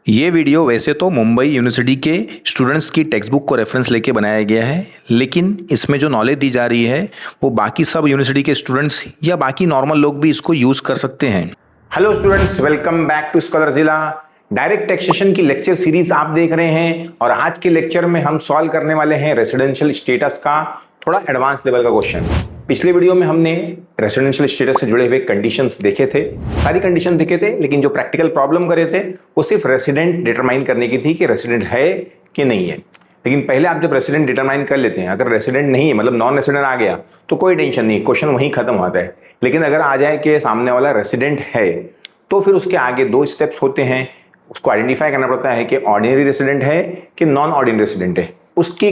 ये वीडियो वैसे तो मुंबई यूनिवर्सिटी के स्टूडेंट्स की टेक्स्ट बुक को रेफरेंस लेके बनाया गया है, लेकिन इसमें जो नॉलेज दी जा रही है वो बाकी सब यूनिवर्सिटी के स्टूडेंट्स या बाकी नॉर्मल लोग भी इसको यूज कर सकते हैं। Hello students, welcome back to Scholarzilla. Direct taxation की लेक्चर सीरीज आप देख रहे हैं और आज के लेक्चर में हम सॉल्व करने वाले हैं रेसिडेंशियल स्टेटस का थोड़ा एडवांस लेवल का क्वेश्चन। पिछले वीडियो में हमने रेसिडेंशियल स्टेटस से जुड़े हुए कंडीशंस देखे थे, सारी कंडीशन देखे थे, लेकिन जो प्रैक्टिकल प्रॉब्लम करे थे वो सिर्फ रेसिडेंट डिटरमाइन करने की थी कि रेसिडेंट है कि नहीं है। लेकिन पहले आप जब रेसिडेंट डिटरमाइन कर लेते हैं, अगर रेसिडेंट नहीं है मतलब नॉन रेसिडेंट आ गया तो कोई टेंशन नहीं, क्वेश्चन वहीं खत्म होता है। लेकिन अगर आ जाए कि सामने वाला रेसिडेंट है तो फिर उसके आगे दो स्टेप्स होते हैं। उसको आइडेंटिफाई करना पड़ता है कि ऑर्डिनरी रेसिडेंट है कि नॉन ऑर्डिनरी रेसिडेंट है। उसकी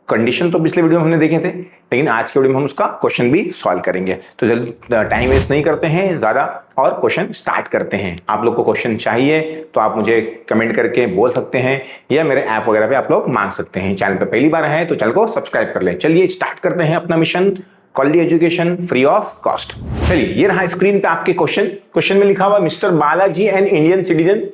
कंडीशन तो पिछले वीडियो में हमने देखे थे, लेकिन आज के वीडियो में हम उसका क्वेश्चन भी सॉल्व करेंगे। तो जल्दी टाइम वेस्ट नहीं करते हैं ज़्यादा और क्वेश्चन स्टार्ट करते हैं। आप लोग को क्वेश्चन चाहिए तो आप मुझे कमेंट करके बोल सकते हैं या मेरे ऐप वगैरह पे आप लोग मांग सकते हैं। चैनल पे पहली बार है तो चैनल को सब्सक्राइब कर लें। चलिए स्टार्ट करते हैं अपना mission, quality education free of cost. चलिए ये रहा स्क्रीन पे आपके क्वेश्चन में लिखा हुआ mister Balaji N Indian citizen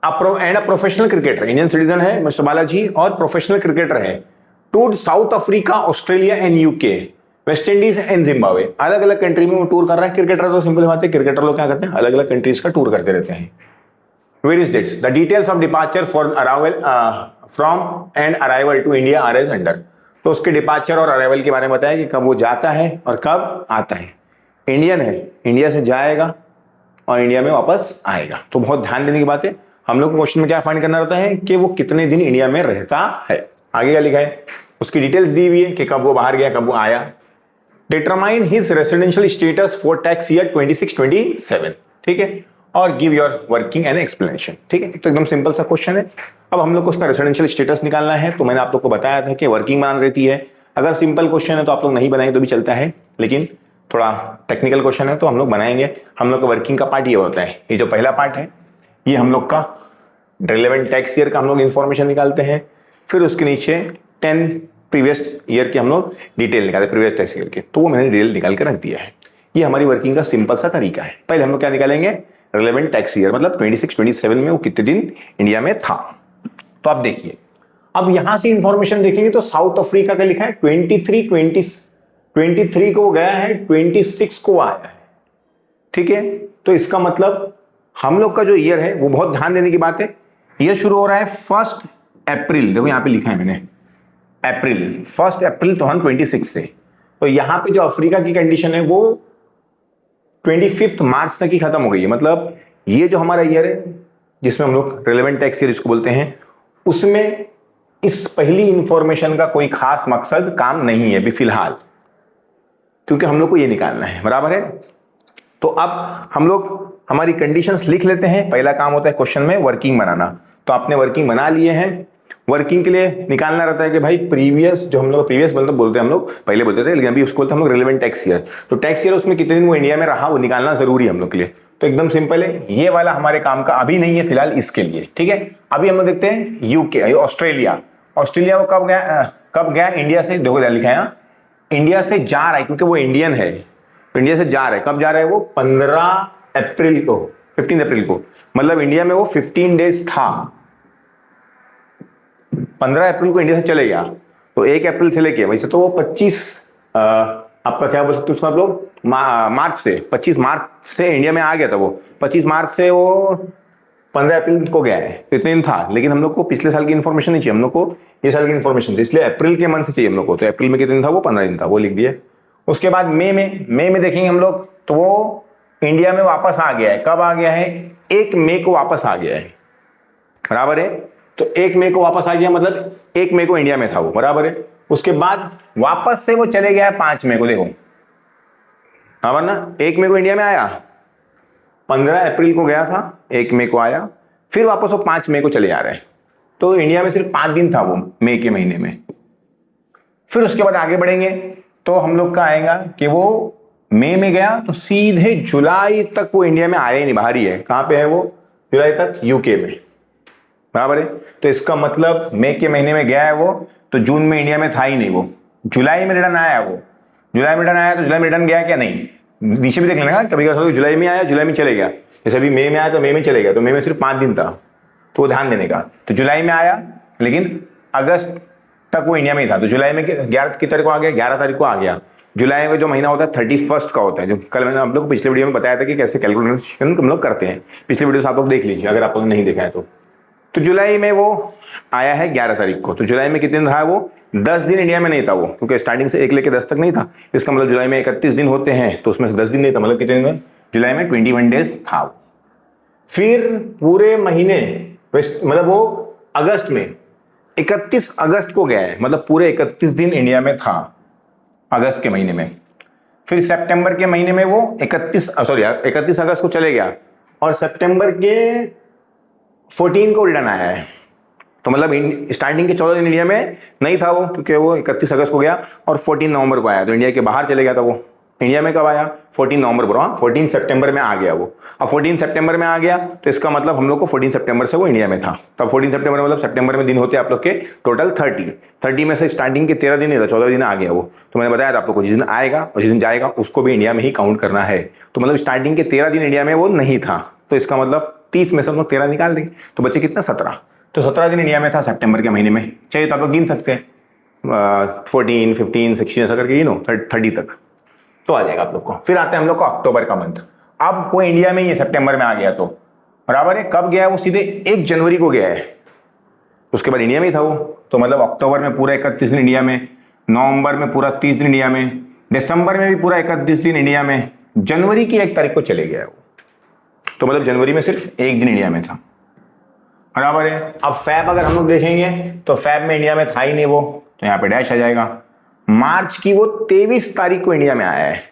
and a professional cricketer. Indian citizen है मिस्टर बालाजी और प्रोफेशनल क्रिकेटर है। Tour south Africa, Australia and UK, West Indies and Zimbabwe. अलग अलग कंट्री में वो टूर कर रहा है। क्रिकेटर तो सिंपल बात है, क्रिकेटर लोग क्या करते हैं, अलग अलग कंट्रीज का टूर करते रहते हैं। Various dates, the details of departure for arrival from and arrival to India are as under. तो उसके डिपार्चर और अराइवल के बारे में बताया कि कब वो जाता है और कब आता है। इंडियन है, इंडिया से जाएगा और इंडिया में वापस आएगा। तो बहुत ध्यान देने की बात है। हम लोग को क्वेश्चन में क्या फाइंड करना रहता है कि वो कितने दिन इंडिया में रहता है। आगे क्या लिखा है, उसकी डिटेल्स दी हुई है कि कब वो बाहर गया, कब वो आया। Determine his residential status for tax year 26-27, ठीक है, और give your working and explanation. ठीक है, तो एकदम सिंपल सा क्वेश्चन है। अब हम लोग को उसका रेसिडेंशियल स्टेटस निकालना है। तो मैंने आप लोग को बताया था कि वर्किंग बनानी रहती है। अगर सिंपल क्वेश्चन है तो आप लोग नहीं बनाएंगे तो भी चलता है, लेकिन थोड़ा टेक्निकल क्वेश्चन है तो हम लोग बनाएंगे। हम लोग का वर्किंग का पार्ट ये होता है, ये जो पहला पार्ट है ये हम लोग का रिलेवेंट टैक्स ईयर का हम लोग इंफॉर्मेशन निकालते हैं। फिर उसके नीचे 10 प्रीवियस ईयर की हम लोग डिटेल निकालते, प्रीवियस टैक्स ईयर के, तो वो मैंने डिटेल निकाल के रख दिया है। ये हमारी वर्किंग का सिंपल सा तरीका है। पहले हम लोग क्या निकालेंगे, रिलेवेंट टैक्स ईयर, मतलब 26-27 में वो कितने दिन इंडिया में था। तो आप देखिए, अब यहां से इंफॉर्मेशन देखेंगे तो साउथ अफ्रीका का लिखा है 23 को गया है, 26 को आया है। ठीक है, तो इसका मतलब हम लोग का जो ईयर है वो बहुत ध्यान देने की बात है। ये शुरू हो रहा है 1 अप्रैल, देखो यहां पे लिखा है मैंने अप्रैल, 1 अप्रैल 2026 से। तो यहां पे जो अफ्रीका की कंडीशन है वो 25 मार्च तक ही खत्म हो गई है। मतलब ये जो हमारा ईयर है जिसमें हम लोग रिलेवेंट टैक्स ईयर इसको बोलते हैं, उसमें इस पहली इंफॉर्मेशन का कोई खास मकसद काम नहीं है अभी फिलहाल, क्योंकि हम लोग को ये निकालना है, बराबर है। तो अब हम लोग हमारी कंडीशंस लिख लेते हैं। पहला काम होता है क्वेश्चन में वर्किंग बनाना। तो आपने वर्किंग बना लिए हैं। वर्किंग के लिए निकालना रहता है कि भाई प्रीवियस, जो हम लोग प्रीवियस मतलब बोलते हैं, हम लोग पहले बोलते थे लेकिन अभी उसको बोलते हैं हम लोग रिलेवेंट टैक्स ईयर। तो टैक्स ईयर उसमें कितने दिन वो इंडिया में रहा वो निकालना जरूरी है हम लोग के लिए। तो एकदम सिंपल है, ये वाला हमारे काम का अभी नहीं है फिलहाल इसके लिए। ठीक है, अभी हम लोग देखते हैं यूके, ऑस्ट्रेलिया। ऑस्ट्रेलिया वो कब गया इंडिया से, देखो लिखा है इंडिया से जा रहा है क्योंकि वो इंडियन है। इंडिया से जा रहा है, कब जा रहा है वो, 15 अप्रैल को, 15 अप्रैल को, मतलब इंडिया में वो 15 डेज था। 15 अप्रैल को इंडिया से चले गया तो 1 अप्रैल से लेके वैसे तो वो 25 आपका क्या बोल सकते हैं उसको आप लोग, मार्च से, 25 मार्च से इंडिया में आ गया था वो। 25 मार्च से वो 15 अप्रैल को गया है, तो इतने दिन था। लेकिन हम लोग को पिछले साल की इन्फॉर्मेशन नहीं चाहिए, हम लोग को ये साल की इन्फॉर्मेशन थी, इसलिए अप्रैल के मंथ से चाहिए हम लोग को। तो अप्रैल में कितने दिन था वो, 15 दिन था, वो लिख दिए। उसके बाद मई में देखेंगे हम लोग तो वो इंडिया में वापस आ गया है। कब आ गया है, 1 मई को वापस आ गया है, बराबर है। तो 1 मई को वापस आ गया मतलब 1 मई को इंडिया में था वो, बराबर है। उसके बाद वापस से वो चले गया 5 मई को, देखो बराबर ना। 1 मई को इंडिया में आया, 15 अप्रैल को गया था, 1 मई को आया, फिर वापस वो 5 मई को चले जा रहे हैं। तो इंडिया में सिर्फ 5 दिन था वो मई के महीने में। फिर उसके बाद आगे बढ़ेंगे तो हम लोग का आएगा कि वो मई में गया तो सीधे जुलाई तक वो इंडिया में आया ही नहीं, बाहर ही है। कहां पे है वो, जुलाई तक यूके में, बराबर है। तो इसका मतलब मई के महीने में गया है वो, तो जून में इंडिया में था ही नहीं वो। जुलाई में रिटर्न आया वो, जुलाई में रिटर्न आया तो जुलाई में रिटर्न गया क्या, नहीं। नीचे भी देख लेना, कभी जुलाई में आया, जुलाई में चले गया। जैसे अभी मई में आया तो मई में चले गया, तो मई में सिर्फ 5 दिन था। तो वो ध्यान देने का। तो जुलाई में आया, लेकिन अगस्त तक वो इंडिया में ही था। तो जुलाई में 11 की तारीख को आ गया, 11 तारीख को आ गया। जुलाई में जो महीना होता है 31 का होता है, जो कल मैंने आप लोग को पिछले वीडियो में बताया था कि कैसे कैलकुलेशन हम लोग करते हैं। पिछले वीडियो से आप लोग देख लीजिए अगर आप लोग नहीं देखा है तो जुलाई में वो आया है 11 तारीख को। तो जुलाई में कितने दिन रहा वो? 10 दिन इंडिया में नहीं था वो, क्योंकि स्टार्टिंग से 1 लेके 10 तक नहीं था। इसका मतलब जुलाई में 31 दिन होते हैं, तो उसमें से 10 दिन नहीं था, मतलब कितने दिन? जुलाई में 21 डेज था। फिर पूरे महीने मतलब वो अगस्त में 31 अगस्त को गया है, मतलब पूरे 31 दिन इंडिया में था अगस्त के महीने में। फिर सितंबर के महीने में वो 31 अगस्त को चले गया और सितंबर के 14 को रिटर्न आया है। तो मतलब स्टार्टिंग के 14 दिन इंडिया में नहीं था वो, क्योंकि वो 31 अगस्त को गया और 14 नवंबर को आया। तो इंडिया के बाहर चले गया था वो। इंडिया में कब आया? 14 नवंबर को। 14 सितंबर में आ गया वो। अब 14 सितंबर में आ गया तो इसका मतलब हम लोग को 14 सितंबर से वो इंडिया में था। तब 14 सितंबर मतलब सितंबर में दिन होते हैं आप लोग के टोटल 30 में से स्टार्टिंग के 13 दिन नहीं था, 14 दिन आ गया वो। तो मैंने बताया था आप लोग को, जिस दिन आएगा और जिस दिन जाएगा उसको भी इंडिया में ही काउंट करना है। तो मतलब स्टार्टिंग के 13 दिन इंडिया में वो नहीं था, तो इसका मतलब 30 में से हम लोग 13 निकाल देंगे तो बचे कितना? 17। तो 17 दिन इंडिया में था सितंबर के महीने में। चाहिए तो आप लोग गिन सकते हैं 14, 15, 16 ऐसा करके गिनो 30 तक, तो आ जाएगा आप लोग को। फिर आते हैं हम लोग को अक्टूबर का मंथ। अब वो इंडिया में ही है, सितंबर में आ गया तो बराबर है। कब गया है वो? सीधे 1 जनवरी को गया है, उसके बाद इंडिया में ही था वो। तो मतलब अक्टूबर में पूरा 31 दिन इंडिया में, नवंबर में पूरा 30 दिन इंडिया में, दिसंबर में भी पूरा 31 दिन इंडिया में, जनवरी की 1 तारीख को चले गया है वो। तो मतलब जनवरी में सिर्फ 1 दिन इंडिया में था, बराबर है। अब फैब अगर हम लोग देखेंगे तो फैब में इंडिया में था ही नहीं वो, तो यहाँ पे डैश आ जाएगा। मार्च की वो 23 तारीख को इंडिया में आया है।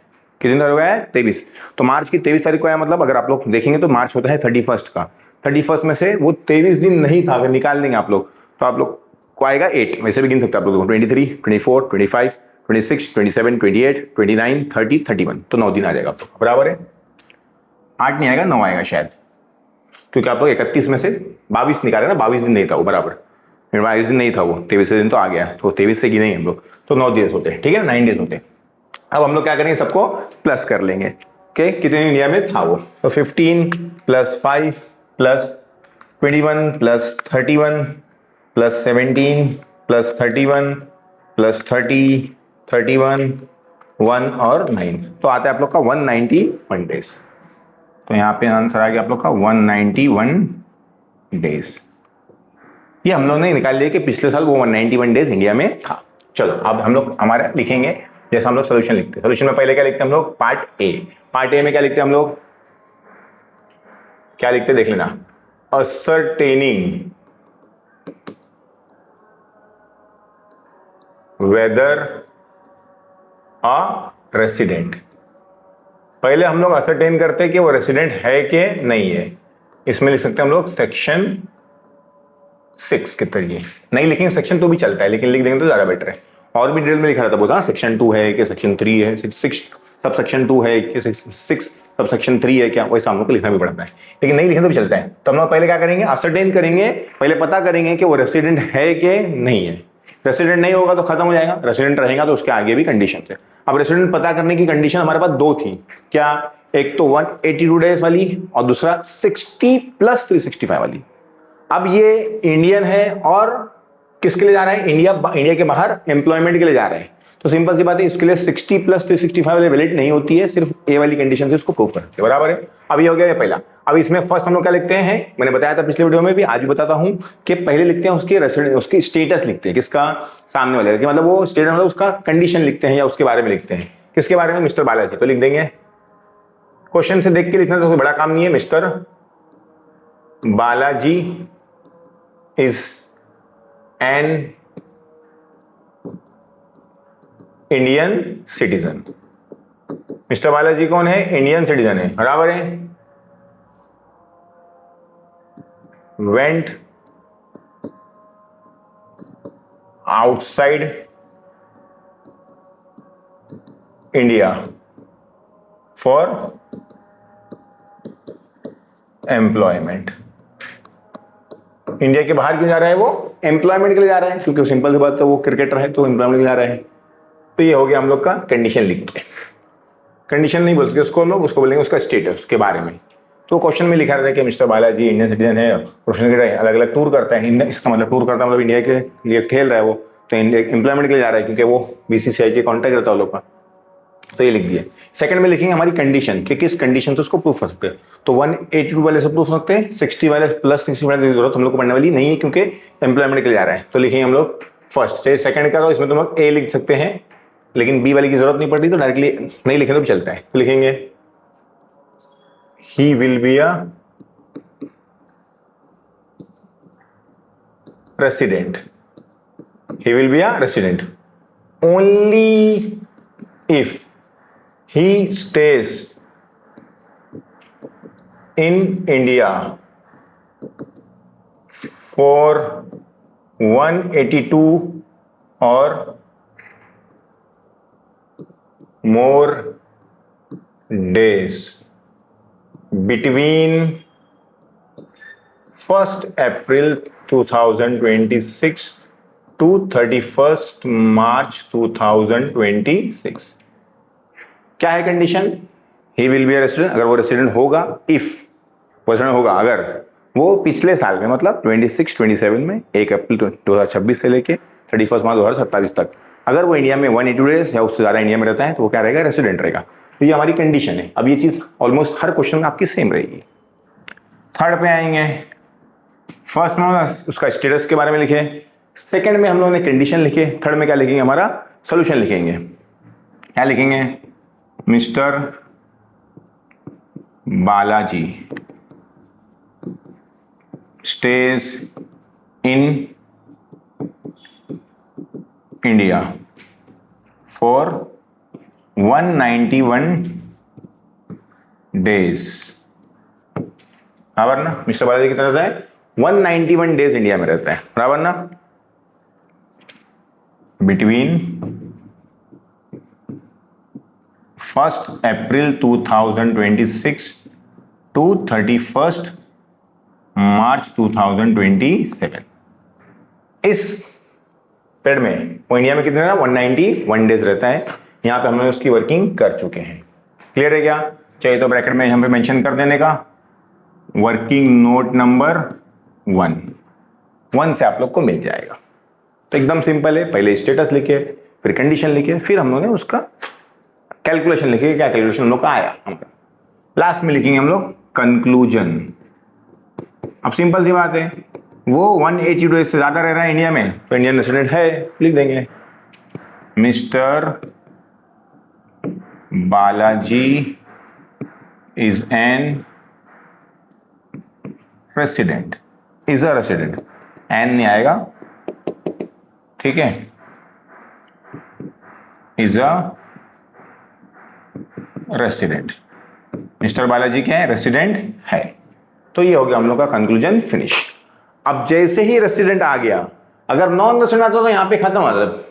कितने तारीख को आया है? 23। तो मार्च की 23 तारीख को आया, मतलब अगर आप लोग देखेंगे तो मार्च होता है 31 का। 31 में से वो 23 दिन नहीं था, अगर निकाल देंगे आप लोग तो आप लोग को आएगा 8। वैसे भी गिन सकते हैं आप लोग 23, 24, 25, 26, 27, 28, 29, 30, 31। तो 9 दिन आ जाएगा आप लोग, बराबर है। 8 नहीं आएगा, 9 आएगा शायद, क्योंकि आप लोग 31 में से 22 निकाले ना, 22 दिन नहीं था वो, बराबर। 22 दिन नहीं था वो, 23 दिन तो आ गया, तो 23 से गिनेंगे हम लोग तो 9 डेज होते हैं, ठीक है, 9 डेज होते हैं। अब हम लोग क्या करेंगे, सबको प्लस कर लेंगे कि कितने इंडिया में था वो। तो 15 + 5 + 21 + 31 + 17 + 31 + 30, 31, 1 और 9, तो आता है आप लोग का 191 डेज। तो यहाँ पे आंसर आ गया आप लोग का 191 डेज। ये हम लोग ने निकाल लिया कि पिछले साल वो 191 डेज इंडिया में था। चलो अब हम लोग हमारा लिखेंगे, जैसे हम लोग सोल्यूशन लिखते हैं। सोल्यूशन में पहले क्या लिखते हैं हम लोग? Part A. पार्ट ए में क्या लिखते हैं हम लोग? क्या लिखते हैं देख लेना। Ascertaining weather a resident. पहले हम लोग असर्टेन करते हैं कि वो रेसिडेंट है कि नहीं है। इसमें लिख सकते हैं हम लोग सेक्शन 6 के तरीके। नहीं लिखेंगे सेक्शन 2 भी चलता है, लेकिन लिख देंगे तो ज्यादा बेटर है। और भी डिटेल में लिखा रहता बोलता सेक्शन 2 है कि सेक्शन 3 है, 6 सब सेक्शन 2 है कि 6 सब सेक्शन 3 है क्या, वैसा हम लोग को लिखना भी पड़ता है, लेकिन नहीं लिखें तो भी चलता है। तो हम लोग पहले क्या करेंगे? असर्टेन करेंगे, पहले पता करेंगे कि वो रेसिडेंट है कि नहीं है। रेसिडेंट नहीं होगा तो खत्म हो जाएगा, रेसिडेंट रहेगा तो उसके आगे भी कंडीशन है। अब रेसिडेंट पता करने की कंडीशन हमारे पास 2 थी, क्या? एक तो 182 डेज वाली और दूसरा 60 + 365 वाली। अब ये इंडियन है और किसके लिए जा रहे हैं? इंडिया के बाहर एम्प्लॉयमेंट के लिए जा रहे हैं। तो सिंपल सी बात है, इसके लिए 60 + 365 वाली वैलिड नहीं होती है, सिर्फ ए वाली कंडीशन से उसको प्रूव करते हैं, बराबर है। अब ये हो गया ये पहला। अब इसमें फर्स्ट हम लोग क्या लिखते हैं? मैंने बताया था पिछले वीडियो में भी, आज भी बताता हूं कि पहले लिखते हैं उसकी रेसिडेंट, उसकी स्टेटस लिखते हैं। किसका? सामने वाले का, मतलब वो स्टेटस मतलब उसका कंडीशन लिखते हैं या उसके बारे में लिखते हैं। किसके बारे में? मिस्टर बालाजी। तो लिख देंगे, क्वेश्चन से देख के लिखना तो कोई बड़ा काम नहीं है। Mister Balaji is an Indian citizen. Mister Balaji कौन है? इंडियन सिटीजन है, बराबर है। Went outside India for employment. India के बाहर क्यों जा रहा है वो? एम्प्लॉयमेंट के लिए जा रहा है, क्योंकि सिंपल सी बात है वो क्रिकेटर है तो एम्प्लॉयमेंट के लिए जा रहा है। तो ये हो गया हम लोग का कंडीशन लिखते हैं। कंडीशन नहीं बोल सकते उसको हम लोग, उसको बोलेंगे उसका स्टेटस के बारे में। तो क्वेश्चन में लिखा रहता है कि मिस्टर बालाजी इंडियन सिटीजन है, प्रोफेशनल क्रिकेटर, अलग अलग टूर करता है। इसका मतलब टूर करता है मतलब इंडिया के लिए खेल रहा है वो, तो इंडिया एम्प्लॉयमेंट के लिए जा रहा है क्योंकि वो बीसीसीआई के कॉन्टैक्ट रहता है लोग का। तो ये लिख दिया। सेकंड में लिखेंगे हमारी कंडीशन कि किस कंडीशन से उसको प्रूफ कर सकते हैं। तो 182 वाले से प्रूफ सकते हैं, 60 वाले प्लस 60 वाले की जरूरत हम लोग को पड़ने वाली नहीं है क्योंकि एम्प्लॉयमेंट के लिए जा रहा है। तो लिखेंगे हम लोग फर्स्ट, चाहे सेकंड का, तो इसमें तुम लोग ए लिख सकते हैं, लेकिन बी वाली की जरूरत नहीं पड़ती, तो डायरेक्टली नहीं लिखे तो भी चलता है। तो लिखेंगे ही will be a resident. He will be a resident only if he stays in India for 182 or more days between 1st April 2026 to 31st March 2026। क्या है condition? He will be a resident, अगर वो resident होगा, if वो resident होगा अगर वो पिछले साल में मतलब 26-27 में 1 अप्रैल 2026 से लेके 31 मार्च 2027 तक अगर वो इंडिया में 182 डेज या उससे ज्यादा इंडिया में रहता है तो वो क्या रहेगा? रेसिडेंट रहेगा। तो ये हमारी कंडीशन है। अब ये चीज ऑलमोस्ट हर क्वेश्चन में आपकी सेम रहेगी। थर्ड पे आएंगे, फर्स्ट में उसका स्टेटस के बारे में लिखे, सेकंड में हम लोगों ने कंडीशन लिखे, थर्ड में क्या लिखेंगे? हमारा सॉल्यूशन लिखेंगे। क्या लिखेंगे? Mister Balaji stage in India for 191 days. बराबर ना? मिस्टर बालाजी कितना रहता है? 191 डेज इंडिया में रहता है, बराबर ना? Between 1st April 2026 to 31st March 2027। इस पीरियड में वो इंडिया में कितने रहता है? 191 डेज रहता है। यहां पे हमने उसकी वर्किंग कर चुके हैं। क्लियर है क्या? चाहिए तो ब्रैकेट में यहां पे मेंशन कर देने का, वर्किंग नोट नंबर 1 से आप लोग को मिल जाएगा। तो एकदम सिंपल है, पहले स्टेटस लिखे, फिर कंडीशन लिखे, फिर हम लोग ने उसका कैलकुलेशन लिखे, क्या कैलकुलेशन हम लोग का आया। लास्ट में लिखेंगे हम लोग कंक्लूजन। अब सिंपल सी बात है, वो 180 डेज से ज्यादा रह रहा है इंडिया में तो इंडियन रेसिडेंट है, लिख देंगे mister Balaji is an resident, is a resident, an नहीं आएगा, ठीक है, is a resident. Mister Balaji क्या है? रेसिडेंट है। तो ये हो गया हम लोग का कंक्लूजन फिनिश। अब जैसे ही रेसिडेंट आ गया, अगर नॉन रेसिडेंट आता तो यहां पे खत्म, मतलब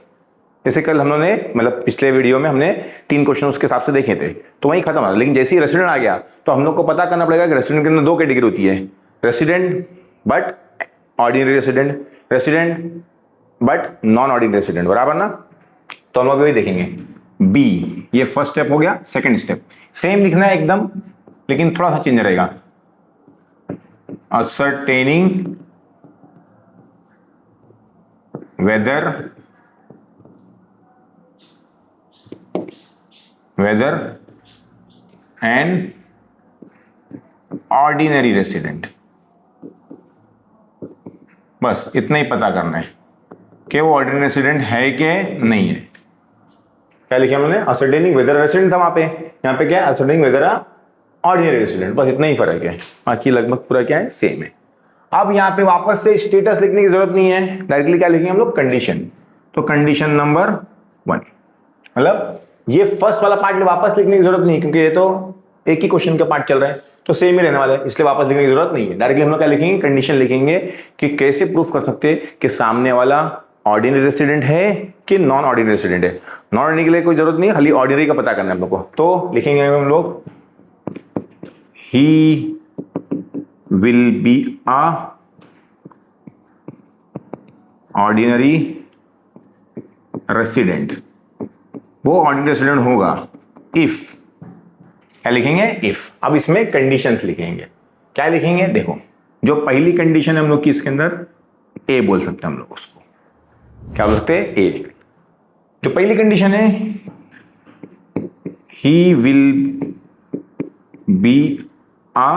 जैसे कल हम लोगों ने मतलब पिछले वीडियो में हमने 3 क्वेश्चन उसके हिसाब से देखे थे तो वहीं खत्म आता। लेकिन जैसे ही रेसिडेंट आ गया तो हम लोग को पता करना पड़ेगा कि रेसिडेंट के अंदर 2 कैटेगरी होती है, resident but ordinary resident, resident but non ordinary resident, बराबर ना? तो हम लोग वही देखेंगे। बी, ये फर्स्ट स्टेप हो गया। सेकंड स्टेप सेम लिखना है एकदम, लेकिन थोड़ा सा चेंज रहेगा। ascertaining whether an ordinary resident, बस इतना ही पता करना है कि वो ऑर्डिनरी रेसिडेंट है कि नहीं है। क्या लिखा हमने? ascertaining whether रेसिडेंट था वहां पे, यहाँ पे क्या है? ascertaining whether ऑर्डिनरी रेसिडेंट, बस इतना ही फर्क है, बाकी लगभग पूरा क्या है? सेम है। अब यहाँ पे वापस से स्टेटस लिखने की जरूरत नहीं है, डायरेक्टली क्या लिखेंगे हम लोग? कंडीशन। तो कंडीशन नंबर 1, मतलब ये फर्स्ट वाला पार्ट वापस लिखने की जरूरत नहीं, क्योंकि ये तो एक ही क्वेश्चन का पार्ट चल रहा है तो सेम ही रहने वाला है, इसलिए वापस लिखने की जरूरत नहीं है। डायरेक्टली हम लोग क्या लिखेंगे? कंडीशन लिखेंगे कि कैसे प्रूफ कर सकते हैं कि सामने वाला ऑर्डिनरी रेसिडेंट है कि नॉन ऑर्डिनरी रेसिडेंट है। नॉन ऑर्डिनरी के लिए कोई जरूरत नहीं है, खाली ऑर्डिनरी का पता करना है हम लोग को। तो लिखेंगे हम लोग he will be a ordinary resident, वो ऑर्डिनरी रेसिडेंट होगा if क्या लिखेंगे? इफ। अब इसमें कंडीशंस लिखेंगे। क्या लिखेंगे? देखो, जो पहली कंडीशन है हम लोग की इसके अंदर, ए बोल सकते हैं हम लोग उसको। क्या बोल सकते हैं? ए। जो पहली कंडीशन है, ही will be a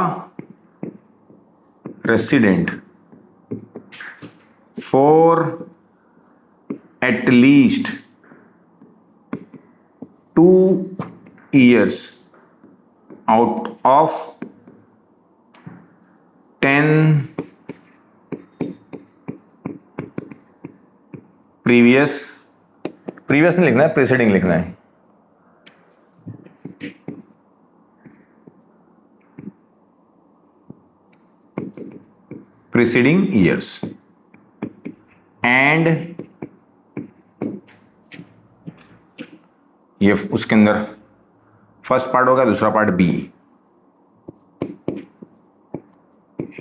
resident for at least 2 years out of 10 previous नहीं लिखना है, प्रीसीडिंग लिखना है। प्रीसीडिंग ईयर्स एंड ये उसके अंदर फर्स्ट पार्ट होगा, दूसरा part B.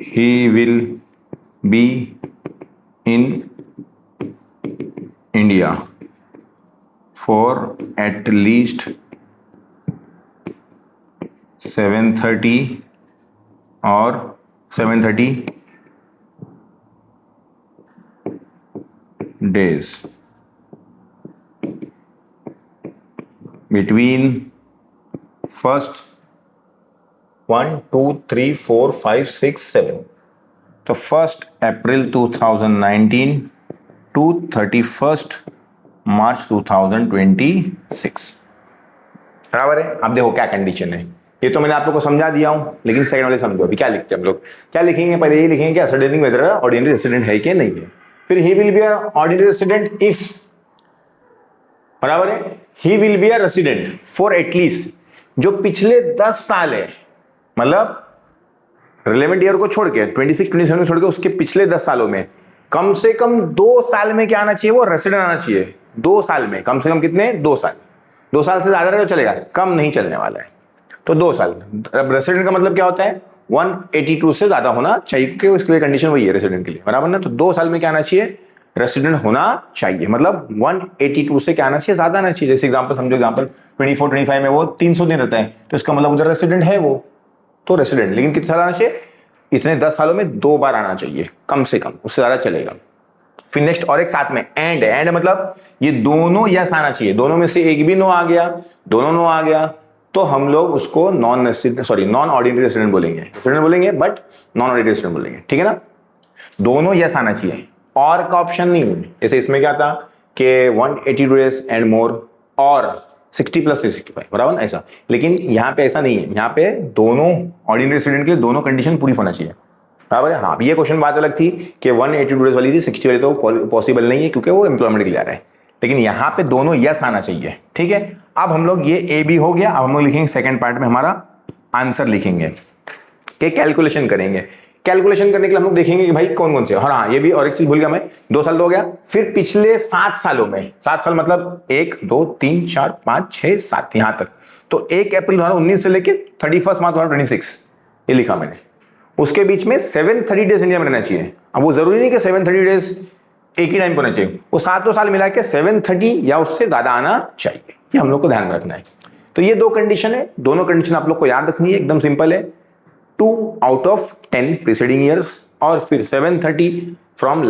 He will be in India for at least 730 और 730 days between first 1 2 3 4 5 6 7 तो 1 अप्रैल 2019 टू 31 मार्च 2026। बराबर है। अब देखो क्या कंडीशन है, ये तो मैंने आप लोग को समझा दिया हूं, लेकिन सेकंड वाले समझो। अभी क्या लिखते हैं हम लोग? क्या लिखेंगे? पहले ये लिखेंगे कि असर्टेनिंग वेदर ऑर्डिनरी रेसिडेंट है कि नहीं है। फिर ही will be a ordinary resident if, बराबर है, ही will be a resident for at least, जो पिछले 10 साल है, मतलब रिलेवेंट ईयर को छोड़ के 26 27 को छोड़ के उसके पिछले 10 सालों में कम से कम 2 साल में क्या आना चाहिए? वो रेसिडेंट आना चाहिए। 2 साल में कम से कम कितने? 2 साल। 2 साल से ज्यादा रहे तो चलेगा, कम नहीं चलने वाला है। तो 2 साल। अब रेसिडेंट का मतलब क्या होता है? 182 से ज्यादा होना चाहिए, क्योंकि उसके लिए कंडीशन वही है रेसिडेंट के लिए, बराबर ना। तो 2 साल में क्या आना चाहिए? रेसिडेंट होना चाहिए। मतलब 182 से क्या आना चाहिए? ज्यादा आना चाहिए। जैसे एग्जांपल समझो, एग्जांपल 24 25 में वो 300 दिन रहता है, तो इसका मतलब उधर रेसिडेंट है वो, तो रेसिडेंट। लेकिन कितने साल आना चाहिए? इतने 10 सालों में 2 बार आना चाहिए कम से कम, उससे ज्यादा चलेगा। फिर नेक्स्ट और एक साथ में एंड मतलब ये दोनों यस आना चाहिए। दोनों में से एक भी नो आ गया, दोनों नो आ गया, तो हम लोग उसको नॉन ऑर्डिनरी रेसिडेंट बोलेंगे। रेसिडेंट बोलेंगे बट नॉन ऑर्डिनरी रेसिडेंट बोलेंगे, ठीक है ना। दोनों यस आना चाहिए, और का ऑप्शन नहीं है। जैसे इसमें क्या था कि 180 डेज एंड मोर और 60 + 365, बराबर, ऐसा। लेकिन यहाँ पे ऐसा नहीं है, यहाँ पे दोनों ऑर्डिनरी रेसिडेंट के लिए दोनों कंडीशन पूरी होना चाहिए, बराबर है। हाँ, ये क्वेश्चन बात अलग थी कि 180 डेज वाली थी, 60 वाली तो पॉसिबल नहीं है क्योंकि वो एम्प्लॉयमेंट के लिए आ रहा है। लेकिन यहाँ पे दोनों यस आना चाहिए, ठीक है। अब हम लोग ये ए बी हो गया। अब हम लोग लिखेंगे सेकंड पार्ट में हमारा आंसर लिखेंगे कि कैलकुलेशन करेंगे। कैलकुलेशन करने के लिए हम लोग देखेंगे कि भाई कौन कौन से। हाँ, ये भी और एक चीज भूल गया मैं, 2 साल तो हो गया। फिर पिछले 7 सालों में, 7 साल मतलब 1 2 3 4 5 6 7 यहां तक, तो 1 अप्रैल 2019 से लेके 31 मार्च 2026 ये लिखा मैंने। उसके बीच में 730 डेज इंडिया में रहना चाहिए। अब वो जरूरी नहीं कि 730 डेज एक ही टाइम पर होना चाहिए, वो 7 साल मिला के 730 या उससे ज्यादा आना चाहिए। ये हम लोग को ध्यान में रखना है। तो ये 2 कंडीशन है, दोनों कंडीशन आप लोग को याद रखनी है, एकदम सिंपल है। 2 out of 10 preceding years और फिर 730 फ्रॉम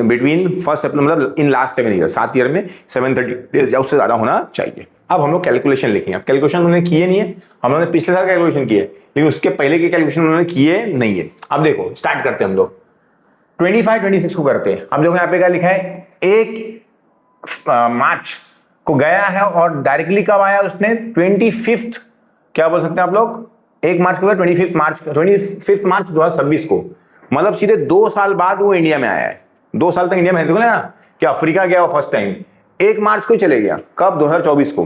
बिटवीन फर्स्ट अप्रैल, मतलब इन लास्ट 7 ईयर, 7 ईयर में 730 डेज या उससे ज्यादा होना चाहिए। अब हम लोग कैलकुलेशन लिखेंगे। अब कैलकुलेशन उन्होंने किए नहीं है, हम लोगों ने पिछले साल कैलकुलेशन किए, लेकिन उसके पहले के कैलकुलेशन उन्होंने किए नहीं है। अब देखो स्टार्ट करते हैं हम लोग 25 26 को करते हैं। अब देखो यहाँ पे क्या लिखा है, 1 मार्च को गया है और डायरेक्टली कब आया उसने? 25th, क्या बोल सकते हैं आप लोग? 1 मार्च को, 25 मार्च 2026 को, मतलब सीधे 2 साल बाद वो इंडिया में आया है। 2 साल तक इंडिया में, देखो ना कि अफ्रीका गया वो फर्स्ट टाइम 1 मार्च को ही चले गया, कब? 2024 को।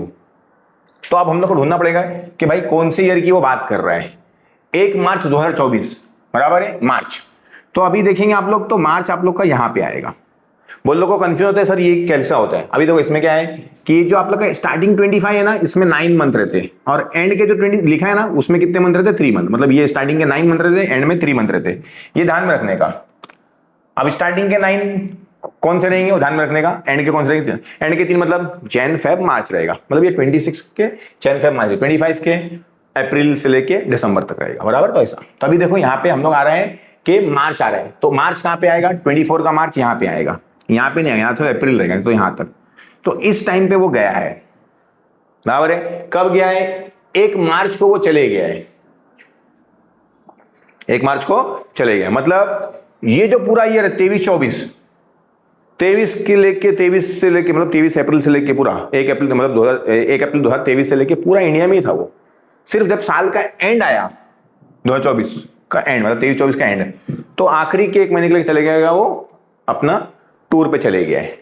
तो अब हम लोग को ढूंढना पड़ेगा कि भाई कौन से ईयर की वो बात कर रहा है। 1 मार्च 2024, बराबर है, मार्च। तो अभी देखेंगे आप लोग, तो मार्च आप लोग का यहां पे आएगा। बहुत लोगों को कंफ्यूज होता है, सर ये कैसा होता है। अभी देखो इसमें क्या है कि जो आप लोग का स्टार्टिंग 25 है ना, इसमें 9 मंथ रहते हैं, और एंड के जो 20 लिखा है ना उसमें कितने मंथ रहते हैं? 3 मंथ। मतलब ये स्टार्टिंग के 9 मंथ रहते हैं, एंड में 3 मंथ रहते हैं। ये ध्यान में रखने का। अब स्टार्टिंग के 9 कौन से रहेंगे वो ध्यान में रखने का, एंड के कौन से रहेंगे? एंड के 3 मतलब जैन फेब मार्च रहेगा, मतलब ये 26 के जैन फेब मार्च, 25 के अप्रैल से लेके दिसंबर तक रहेगा, बराबर। तो ऐसा, तभी देखो यहाँ पे हम लोग आ रहे हैं कि मार्च आ रहे हैं, तो मार्च कहाँ पे आएगा, 24 का मार्च यहाँ पे आएगा, यहाँ पे नहीं आएगा, यहाँ तो अप्रैल रहेगा, तो यहाँ तक। तो इस टाइम पे वो गया है, बराबर है। कब गया है, 1 मार्च को वो चले गया है, 1 मार्च को चले गए। मतलब ये जो पूरा ईयर है 23-24, 23 के लेके 23 से लेके मतलब 23 अप्रैल से लेके पूरा 1 अप्रैल मतलब 1 अप्रैल 2023 से लेके पूरा इंडिया में ही था वो। सिर्फ जब साल का एंड आया 2024 का एंड, मतलब 23-24 का एंड, तो आखिरी के 1 महीने के लिए चले गया वो अपना टूर पे चले गया है।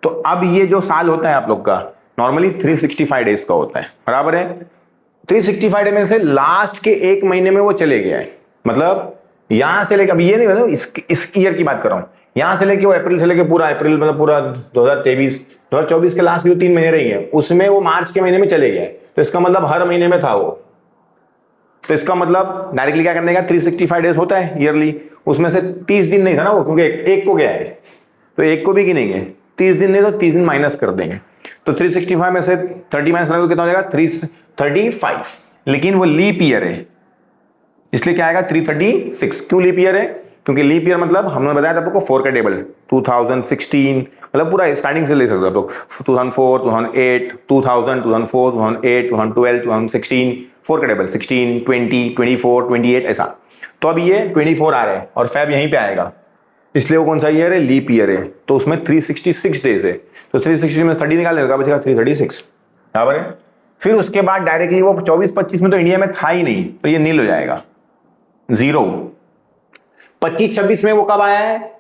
तो अब ये जो साल होता है आप लोग का नॉर्मली 365 डेज का होता है, बराबर है। 365 डे में से लास्ट के 1 महीने में वो चले गया है, मतलब यहां से लेके, अब ये नहीं मतलब इस ईयर की बात कर रहा हूं, यहां से लेके वो अप्रैल से लेके पूरा अप्रैल मतलब पूरा 2023-2024 के लास्ट जो 3 महीने रही है उसमें वो मार्च के महीने में चले गए, तो इसका मतलब हर महीने में था वो। तो इसका मतलब डायरेक्टली क्या करने का, 365 डेज होता है ईयरली, उसमें से 30 दिन नहीं था ना वो, क्योंकि एक को गया है, तो एक को भी गिनेंगे, 30 दिन नहीं तो 30 दिन माइनस कर देंगे। तो 365 में से 30 माइनस करेंगे तो कितना हो जाएगा, 335। लेकिन वो लीप ईयर है, इसलिए क्या आएगा 336। क्यों लीप ईयर है, क्योंकि लीप ईयर मतलब हमने बताया था आपको 4 का टेबल, 2016 मतलब पूरा स्टार्टिंग से ले सकते हो आप लोग, 2004, 2008, 2000, 2004, 2008, 2012, 2016, 4 का टेबल, 16, 20, 24, 28 ऐसा। तो अब ये 24 आ रहे हैं और फेब यहीं पे आएगा, इसलिए वो कौन सा ईयर है, लीप ईयर है। तो उसमें 366 डेज है, तो 360 में 30 निकाल देगा, बचेगा 336, बराबर है। फिर उसके बाद डायरेक्टली वो 24-25 में तो इंडिया में था ही नहीं, तो ये नील हो जाएगा, 0। 25-26 में वो कब आया है,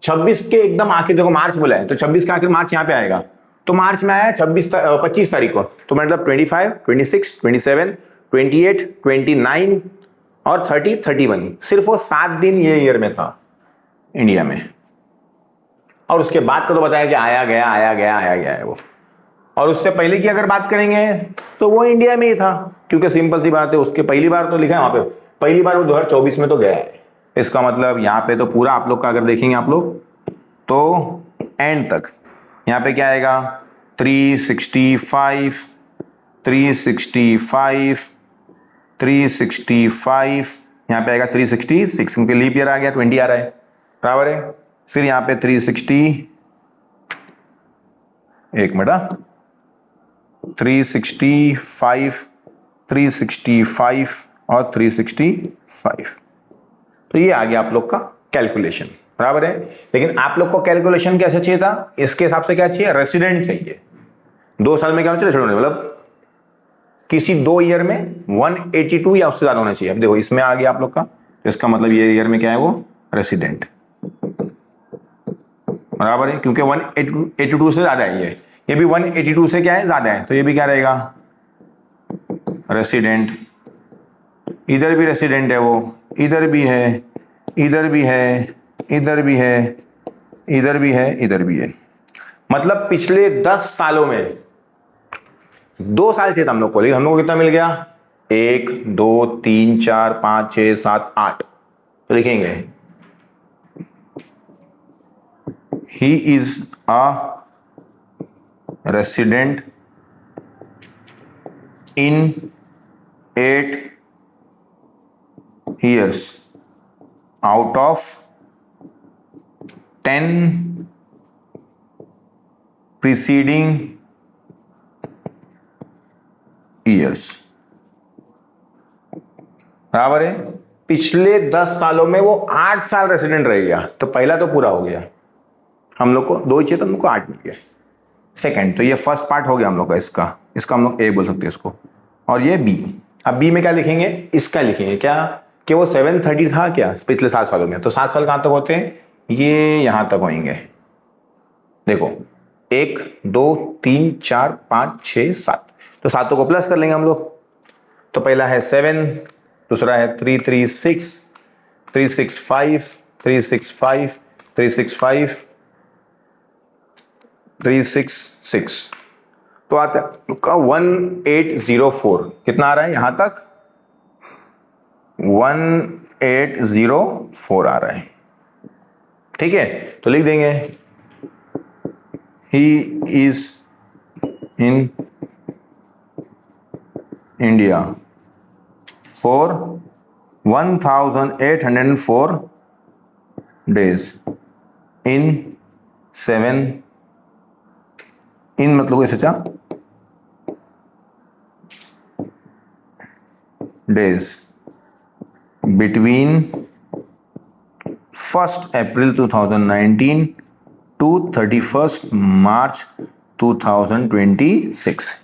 26 के एकदम आखिर, देखो मार्च बोला है तो 26 के आखिर मार्च यहाँ पे आएगा, तो मार्च में आया 25 तारीख को, तो मतलब 25, 26, 27, 28, 29 और 30, 31, सिर्फ वो 7 दिन ये ईयर में था इंडिया में। और उसके बाद को तो बताया कि आया गया आया गया आया गया है वो। और उससे पहले की अगर बात करेंगे तो वो इंडिया में ही था, क्योंकि सिंपल सी बात है, उसके पहली बार तो लिखा है वहां पे, पहली बार वो 2024 में तो गया है। इसका मतलब यहाँ पे तो पूरा आप लोग का अगर देखेंगे आप लोग तो एंड तक यहाँ पे क्या आएगा, 365, 365, 365, यहाँ पे आएगा 366, क्योंकि लीप ईयर आ गया, 20 आ रहा है, बराबर है। फिर यहाँ पे 360, एक मिनट, 365, 365 और 365, तो ये आ गया आप लोग का कैलकुलेशन, बराबर है। लेकिन आप लोग को कैलकुलेशन कैसे चाहिए था, इसके हिसाब से क्या चाहिए, रेसिडेंट चाहिए। 2 साल में क्या होना चाहिए, मतलब किसी 2 ईयर में 182 या उससे ज्यादा होना चाहिए। अब देखो इसमें आ गया आप लोग का, इसका मतलब ये ईयर में क्या है, वो रेसिडेंट, बराबर है, क्योंकि 182 से ज्यादा है ये भी 182 से क्या है, ज्यादा है, तो ये भी क्या रहेगा, रेसिडेंट। इधर भी रेसिडेंट है वो, इधर भी है, इधर भी है, इधर भी है, इधर भी है, इधर भी है। मतलब पिछले 10 सालों में 2 साल चाहिए था हम लोग को, लेकिन हम लोग को कितना मिल गया, 1, 2, 3, 4, 5, 6, 7, 8। तो लिखेंगे he is a resident in 8 years out of 10 preceding years, बराबर है। पिछले 10 सालों में वो 8 साल रेसिडेंट रह गया, तो पहला तो पूरा हो गया, हम लोग को 2 ही चाहिए तो हम लोग को 8 मिल गया। सेकंड, तो ये फर्स्ट पार्ट हो गया हम लोग का, इसका हम लोग ए बोल सकते हैं इसको, और ये बी। अब बी में क्या लिखेंगे, इसका लिखेंगे क्या, कि वो 730 था क्या पिछले 7 सालों में, तो 7 साल कहां तक होते हैं, ये यहां तक होंगे। देखो 1, 2, 3, 4, 5, 6, 7, तो 7 को प्लस कर लेंगे हम लोग। तो पहला है 7, दूसरा है 336, 365, 365, 365, 366, तो आता है 1804। कितना आ रहा है यहां तक, 1804 आ रहा है, ठीक है। तो लिख देंगे ही is in India for 1804 days in 7 इन मतलब कैसे चा days between 1st April 2019 to 31st March 2026।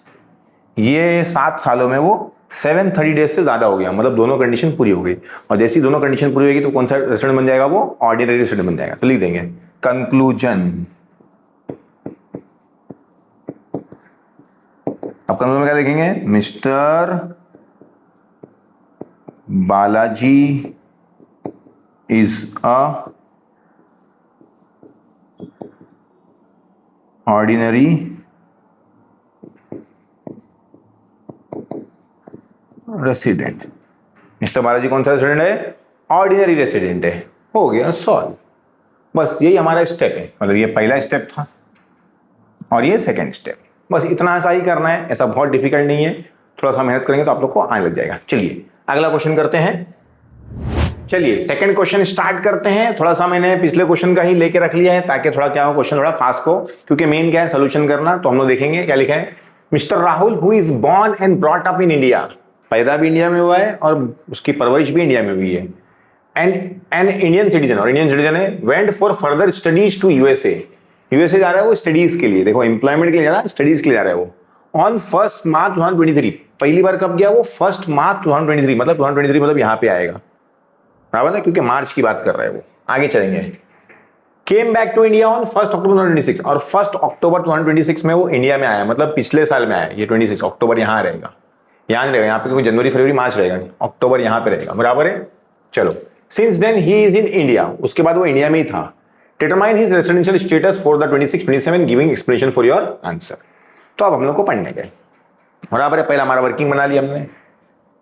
ये 7 सालों में वो 730 डेज से ज्यादा हो गया, मतलब दोनों कंडीशन पूरी हो गई। और जैसी दोनों कंडीशन पूरी होगी तो कौन सा रेसिडेंट बन जाएगा? वो ऑर्डिनरी रेसिडेंट बन जाएगा। तो लिख देंगे कंक्लूजन। अब कंक्लूजन में क्या लिखेंगे? Mister Balaji is a ordinary resident. Mister Balaji कौन सा रेसिडेंट है? ऑर्डिनरी रेसिडेंट है। हो गया सॉल्व। बस यही हमारा स्टेप है, मतलब ये पहला स्टेप था और ये सेकंड स्टेप। बस इतना सा ही करना है, ऐसा बहुत डिफिकल्ट नहीं है। थोड़ा सा मेहनत करेंगे तो आप लोग को आने लग जाएगा। चलिए अगला क्वेश्चन करते हैं। चलिए सेकंड क्वेश्चन स्टार्ट करते हैं। थोड़ा सा मैंने पिछले क्वेश्चन का ही लेके रख लिया है ताकि थोड़ा क्या हो, क्वेश्चन थोड़ा फास्ट हो, क्योंकि मेन क्या है सोल्यूशन करना। तो हम लोग देखेंगे क्या लिखा है। Mister Rahul who is born and brought up in India, पैदा भी इंडिया में हुआ है और उसकी परवरिश भी इंडिया में हुई है, एंड एन इंडियन सिटीजन, और इंडियन सिटीजन है, went for further studies to USA. USA जा रहा है वो स्टडीज के लिए, देखो एम्प्लॉयमेंट के लिए जा रहा है, स्टडीज के लिए जा रहा है वो। ऑन 1 मार्च 2023, पहली बार कब गया वो? 1 मार्च 2023, मतलब 2023 मतलब यहाँ पे आएगा, बराबर है, क्योंकि मार्च की बात कर रहा है वो। आगे चलेंगे। Came back to India on 1 October 2026, और 1 अक्टूबर 2026 में वो इंडिया में आया, मतलब पिछले साल में आया। ये 26 अक्टूबर यहाँ रहेगा, यहाँ रहेगा, यहाँ पे क्योंकि जनवरी फरवरी मार्च रहेगा, अक्टूबर यहाँ पे रहेगा, बराबर है। चलो, since then he is in India, उसके बाद वो इंडिया में ही था। Determine his residential status for the 26-27, giving explanation for your answer. तो अब हम लोग को पढ़ने गए, बराबर है। पहला हमारा वर्किंग बना लिया हमने,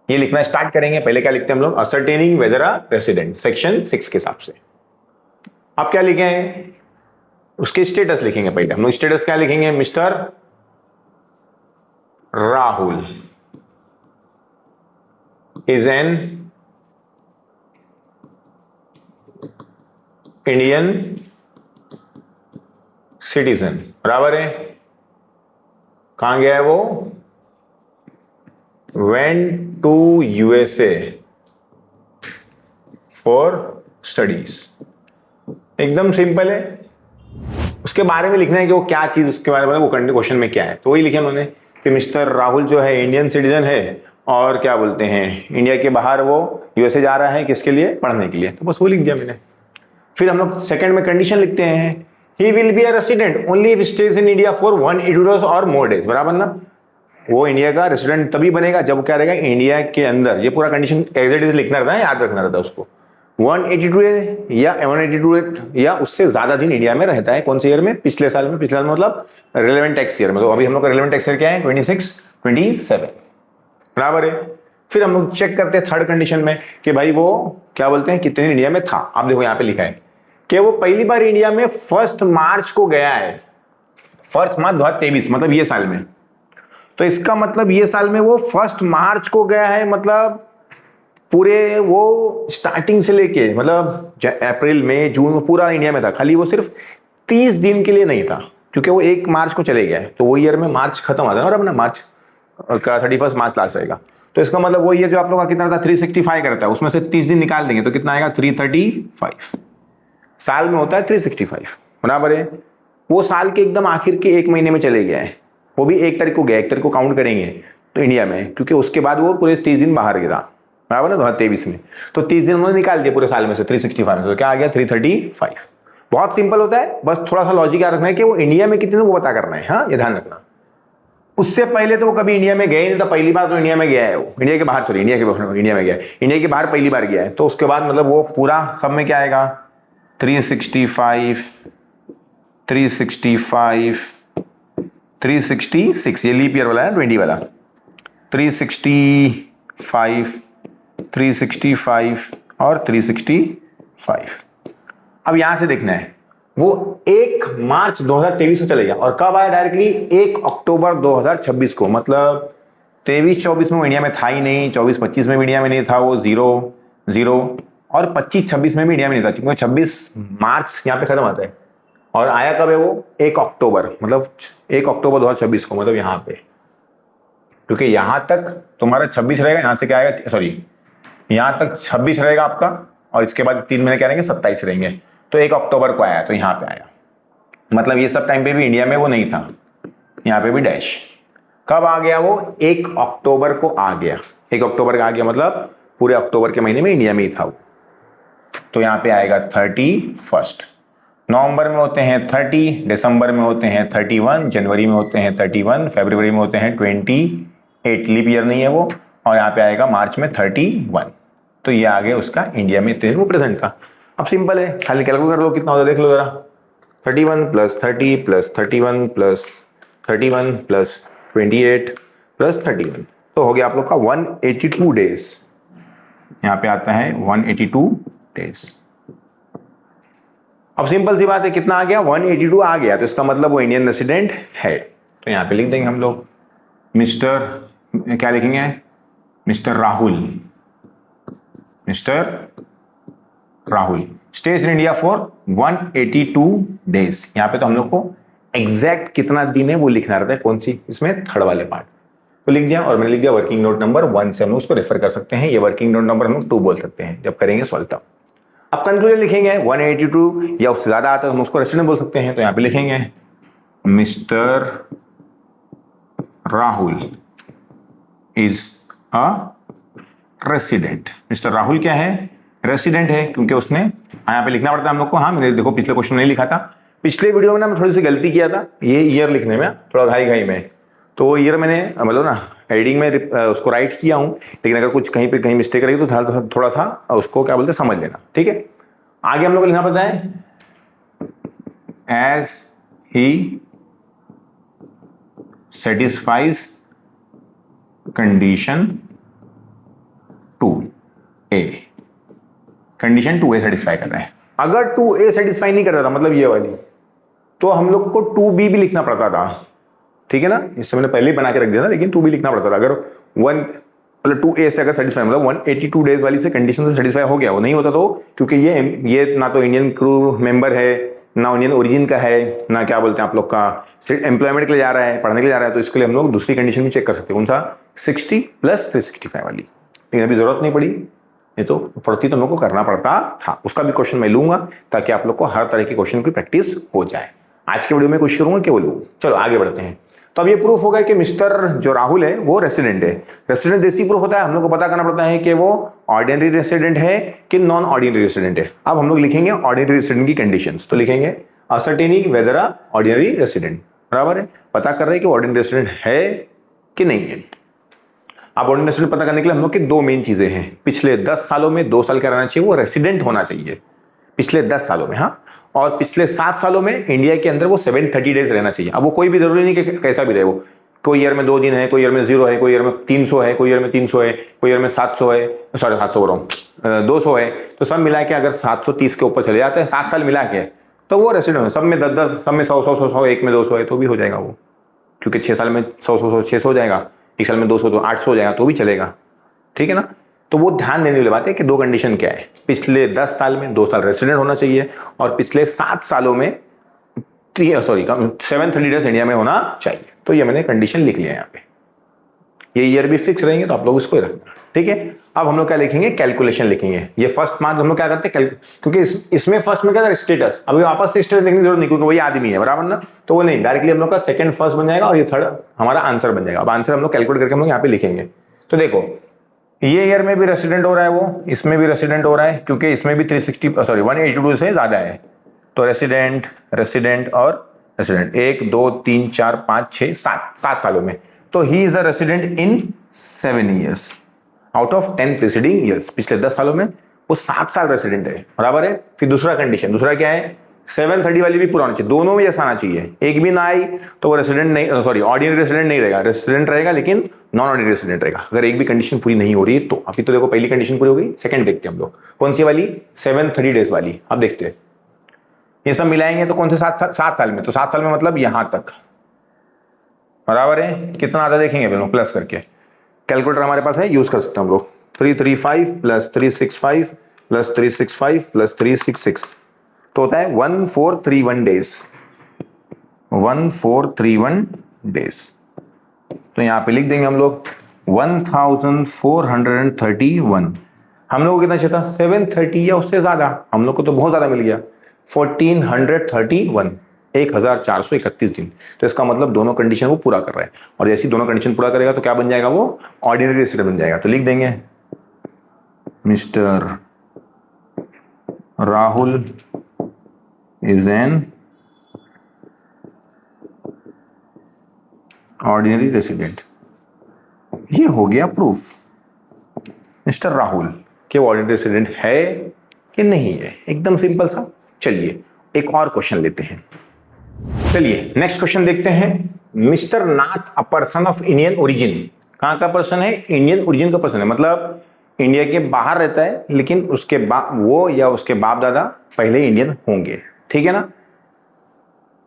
ये लिखना स्टार्ट करेंगे। पहले क्या लिखते हैं हम लोग? Ascertaining weather a resident, section 6 के हिसाब से। अब क्या लिखे हैं? उसके स्टेटस लिखेंगे। पहले हम लोग स्टेटस क्या लिखेंगे? Mister Rahul is an Indian citizen, बराबर है। कहां गया है वो? went to USA for studies। एकदम सिंपल है। उसके बारे में लिखना है कि वो क्या चीज, उसके बारे में वो क्वेश्चन में क्या है, तो वही लिखे उन्होंने कि मिस्टर राहुल जो है इंडियन सिटीजन है, और क्या बोलते हैं, इंडिया के बाहर वो यूएसए जा रहा है, किसके लिए? पढ़ने के लिए। तो बस वो लिख दिया मैंने। फिर हम लोग सेकंड में कंडीशन लिखते हैं, ही will be a resident only if stage in India for 180 days और मोर डेज, बराबर ना। वो इंडिया का रेसिडेंट तभी बनेगा जब क्या रहेगा? इंडिया के अंदर। ये पूरा कंडीशन एज इट इज लिखना रहता है, याद रखना रहता है उसको। 182 या 182 या उससे ज्यादा दिन इंडिया में रहता है। कौन से ईयर में? पिछले साल में। पिछले साल मतलब रिलेवेंट टैक्स ईयर में। तो अभी हम लोग का रिलेवेंट टैक्स ईयर क्या है? 26-27, बराबर है। फिर हम लोग चेक करते हैं थर्ड कंडीशन में कि भाई वो क्या बोलते हैं, कितने दिन इंडिया में था। आप देखो यहाँ पे लिखा है कि वो पहली बार इंडिया में 1 मार्च को गया है, 1 मार्च 2023, मतलब ये साल में। तो इसका मतलब ये साल में वो 1 मार्च को गया है, मतलब पूरे वो स्टार्टिंग से लेके, मतलब अप्रैल मई जून में पूरा इंडिया में था। खाली वो सिर्फ 30 दिन के लिए नहीं था, क्योंकि वो 1 मार्च को चले गया है। तो वो ईयर में मार्च खत्म आता है ना, अपना मार्च का 31 मार्च लास्ट रहेगा। तो इसका मतलब वो ईयर जो आप लोग का कितना था, 365 करता है, उसमें से 30 दिन निकाल देंगे तो कितना आएगा? 335। साल में होता है 365, बराबर है। वो साल के एकदम आखिर के 1 महीने में चले गया है, वो भी 1 तारीख को गया, 1 तारीख को काउंट करेंगे तो इंडिया में, क्योंकि उसके बाद वो पूरे 30 दिन बाहर गिरा, बराबर ना, 2023 में। तो 30 दिन उन्होंने निकाल दिए पूरे साल में से 365 में से, तो क्या आ गया? 335। बहुत सिंपल होता है, बस थोड़ा सा लॉजिक याद रखना है कि वो इंडिया में कितने दिन वो पता करना है। हाँ, ये ध्यान रखना। उससे पहले तो वो कभी इंडिया में गए नहीं था, पहली बार तो इंडिया में गया है वो, इंडिया के बाहर, सॉरी इंडिया में गया है, इंडिया के बाहर पहली बार गया है। तो उसके बाद मतलब वो पूरा सब में क्या आएगा? 365, 366, ये लीप ईयर वाला है, 20 वाला। 365, 365 और 365। अब यहां से देखना है, वो 1 मार्च 2023 से चले गया और कब आया? डायरेक्टली 1 अक्टूबर 2026 को, मतलब 23-24 में वो इंडिया में था ही नहीं, 24-25 में भी इंडिया में नहीं था, वो 0-0, और 25-26 में भी इंडिया में नहीं था, क्योंकि 26 मार्च यहाँ पे खत्म आता है। और आया कब है वो? 1 अक्टूबर, मतलब 1 अक्टूबर 2026 को, मतलब यहाँ पे, क्योंकि यहाँ तक तुम्हारा 26 रहेगा, यहाँ से क्या आएगा, सॉरी यहाँ तक 26 रहेगा आपका, और इसके बाद 3 महीने क्या रहेंगे, 27 रहेंगे। तो 1 अक्टूबर को आया, तो यहाँ पे आया, मतलब ये सब टाइम पे भी इंडिया में वो नहीं था, यहाँ पे भी डैश। कब आ गया वो? 1 अक्टूबर को आ गया। 1 अक्टूबर का आ गया, मतलब पूरे अक्टूबर के महीने में इंडिया में ही था वो। तो यहाँ पे आएगा 31। नवंबर में होते हैं 30, दिसंबर में होते हैं 31, जनवरी में होते हैं 31, फरवरी में होते हैं 28, लीप ईयर नहीं है वो, और यहाँ पे आएगा मार्च में 31। तो ये आ गया उसका इंडिया में वो प्रेजेंट का। अब सिंपल है, खाली कैलकुलेट कर लो कितना होता है, देख लो जरा। 31 + 30 + 31 + 31 + 28 + 31, तो हो गया आप लोग का 182 डेज। यहाँ पे आता है 182 डेज। अब सिंपल सी बात है, कितना आ गया? 182 आ गया, तो इसका मतलब वो इंडियन रेसिडेंट है। तो यहाँ पे लिख देंगे हम लोग मिस्टर, क्या लिखेंगे? Mister Rahul, mister Rahul stage in India for 182 days. यहाँ पे तो हम लोग को एग्जैक्ट कितना दिन है वो लिखना रहता है, कौन सी, इसमें थर्ड वाले पार्ट तो लिख दिया। और मैंने लिख दिया वर्किंग नोट नंबर 1 से हम लोग उसको रेफर कर सकते हैं, ये वर्किंग नोट नंबर हम लोग 2 बोल सकते हैं जब करेंगे सॉल्व तब। अब कंक्लूजन लिखेंगे 182 या उससे ज्यादा आता है तो हम उसको रेसिडेंट बोल सकते हैं, तो यहाँ पे लिखेंगे mister Rahul is a resident. Mister Rahul क्या है? रेसिडेंट है, क्योंकि उसने यहाँ पे लिखना पड़ता है हम लोग को। हाँ, मैंने देखो पिछले क्वेश्चन नहीं लिखा था, पिछले वीडियो में ना मैं थोड़ी सी गलती किया था ये ईयर लिखने में, थोड़ा घाई में, तो वो ईयर मैंने मतलब ना एडिटिंग में उसको राइट किया हूँ, लेकिन अगर कुछ कहीं पे कहीं मिस्टेक रही तो थोड़ा सा उसको क्या बोलते समझ लेना, ठीक है। आगे हम लोग को लिखना पड़ता है as he satisfies condition 2A, condition 2A satisfy कर रहे हैं। अगर 2A सेटिस्फाई नहीं करता था, मतलब ये वाली, तो हम लोग को 2B भी लिखना पड़ता था, ठीक है ना। इससे मैंने पहले ही बना के रख दिया था, लेकिन 2B लिखना पड़ता था। अगर 2A से अगर सेटिस्फाई, मतलब 182 डेज वाली से कंडीशन से सेटिस्फाई हो गया, वो नहीं होता तो, क्योंकि ये ना तो इंडियन क्रू मेंबर है, ना इंडियन ओरिजिन का है, ना क्या बोलते हैं आप लोग का एम्प्लॉयमेंट के लिए जा रहा है, पढ़ने के लिए जा रहा है, तो इसके लिए हम लोग दूसरी कंडीशन भी चेक कर सकते हैं। कौन सा? 60 + 365 वाली, लेकिन अभी जरूरत नहीं पड़ी, ये तो पढ़ती तो हम लोग को करना पड़ता था। उसका भी क्वेश्चन मैं लूंगा ताकि आप लोग को हर तरह के क्वेश्चन की प्रैक्टिस हो जाए। आज के वीडियो में कोशिश करूंगा कि वो लूँ। चलो आगे बढ़ते हैं। तो अब ये प्रूफ हो गया कि मिस्टर जो राहुल है वो रेसिडेंट है। रेसिडेंट देसी प्रूफ होता है, हम लोग को पता करना पड़ता है कि वो ऑर्डिनरी रेसिडेंट है कि नॉन ऑर्डिनरी रेसिडेंट है। अब हम लोग लिखेंगे ऑर्डिनरी रेसिडेंट की कंडीशंस, तो लिखेंगे ascertaining weather a ordinary resident, बराबर है, पता कर रहे हैं कि ऑर्डिनरी रेसिडेंट है कि नहीं है। अब ऑर्डिनरी रेसिडेंट पता करने के लिए हम लोग की 2 मेन चीजें हैं। पिछले 10 सालों में 2 साल का रहना चाहिए, वो रेसिडेंट होना चाहिए पिछले 10 सालों में, हाँ। और पिछले 7 सालों में इंडिया के अंदर वो 730 डेज रहना चाहिए। अब वो कोई भी जरूरी नहीं कि कैसा भी रहे, वो कोई ईयर में 2 दिन है, कोई ईयर में 0 है, कोई ईयर में 300 है, कोई ईयर में 300 है, कोई ईयर में 700 है, सॉरी 700 बोल रहा हूँ, 200 है, तो सब मिला के अगर 730 के ऊपर चले जाते हैं 7 साल मिला के, तो वो रेसिडेंट है। सब में 10-10, सब में 100-100, एक में 200 है तो भी हो जाएगा वो, क्योंकि 6 साल में 100-100, 600 हो जाएगा, 1 साल में 200 तो 800 हो जाएगा, तो भी चलेगा, ठीक है ना। तो वो ध्यान देने वाली बात है कि 2 कंडीशन क्या है, पिछले 10 साल में 2 साल रेसिडेंट होना चाहिए और पिछले 7 सालों में 730 डेज इंडिया में होना चाहिए। तो ये मैंने कंडीशन लिख लिया यहाँ पे, ये ईयर भी फिक्स रहेंगे तो आप लोग इसको ही रखना, ठीक है। अब हम लोग क्या लिखेंगे? कैलकुलेशन लिखेंगे। ये फर्स्ट मार्क हम लोग क्या करते हैं, क्योंकि इसमें फर्स्ट में क्या था, स्टेटस। अभी वापस से स्टेटस लिखने की जरूरत नहीं, क्योंकि वही आदमी है, बराबर ना, तो वो नहीं, डायरेक्टली हम लोग का सेकंड फर्स्ट बन जाएगा और ये थर्ड हमारा आंसर बन जाएगा। अब आंसर हम लोग कैलकुलेट करके हम लोग यहाँ पे लिखेंगे। तो देखो ये ईयर में भी रेसिडेंट हो रहा है वो, इसमें भी रेसिडेंट हो रहा है, क्योंकि इसमें भी 182 से ज्यादा है, तो रेसिडेंट, रेसिडेंट और रेसिडेंट 1 2 3 4 5 6 7 सालों में, तो he is the resident in 7 years out of 10 preceding years. पिछले 10 सालों में वो 7 साल रेसिडेंट है, बराबर है। फिर दूसरा कंडीशन, दूसरा क्या है, 730 वाली भी पूरा होना चाहिए, दोनों में जैसा आना चाहिए। एक भी ना आई तो वो रेसिडेंट नहीं, सॉरी ऑर्डिनरी रेसिडेंट नहीं रहेगा, रेसिडेंट रहेगा लेकिन नॉन ऑर्डिनरी रेसिडेंट रहेगा। अगर एक भी कंडीशन पूरी नहीं हो रही है तो, अभी तो देखो पहली कंडीशन पूरी हो गई, सेकंड देखते हैं हम लोग, कौन सी वाली, 730 डेज वाली। अब देखते हैं ये सब मिलाएंगे तो कौन से 7 साल में, तो 7 साल में मतलब यहां तक, बराबर है, कितना आता देखेंगे प्लस करके, कैलकुलेटर हमारे पास है, यूज कर सकते हैं हम लोग। 335 प्लस 365 प्लस 365 प्लस 366 तो होता है 1431 डेज। 1431 डेज। तो यहां पे लिख देंगे हम लोग 1431। हम लोग को कितना चाहिए था? 730 या उससे ज्यादा। हम लोग को तो बहुत ज्यादा मिल गया 1431, 1431 दिन। तो इसका मतलब दोनों कंडीशन वो पूरा कर रहा है, और जैसे दोनों कंडीशन पूरा करेगा तो क्या बन जाएगा? वो ऑर्डिनरी रेसिडेंट बन जाएगा। तो लिख देंगे mister Rahul is an ordinary resident. ये हो गया प्रूफ मिस्टर राहुल कि वो ऑर्डिनरी रेसिडेंट है कि नहीं है। एकदम सिंपल सा। चलिए एक और क्वेश्चन लेते हैं। चलिए नेक्स्ट क्वेश्चन देखते हैं। Mister Nath a person of Indian origin. कहां का पर्सन है? इंडियन ओरिजिन का पर्सन है, मतलब इंडिया के बाहर रहता है, लेकिन उसके वो या उसके बाप दादा पहले इंडियन होंगे। ठीक है ना?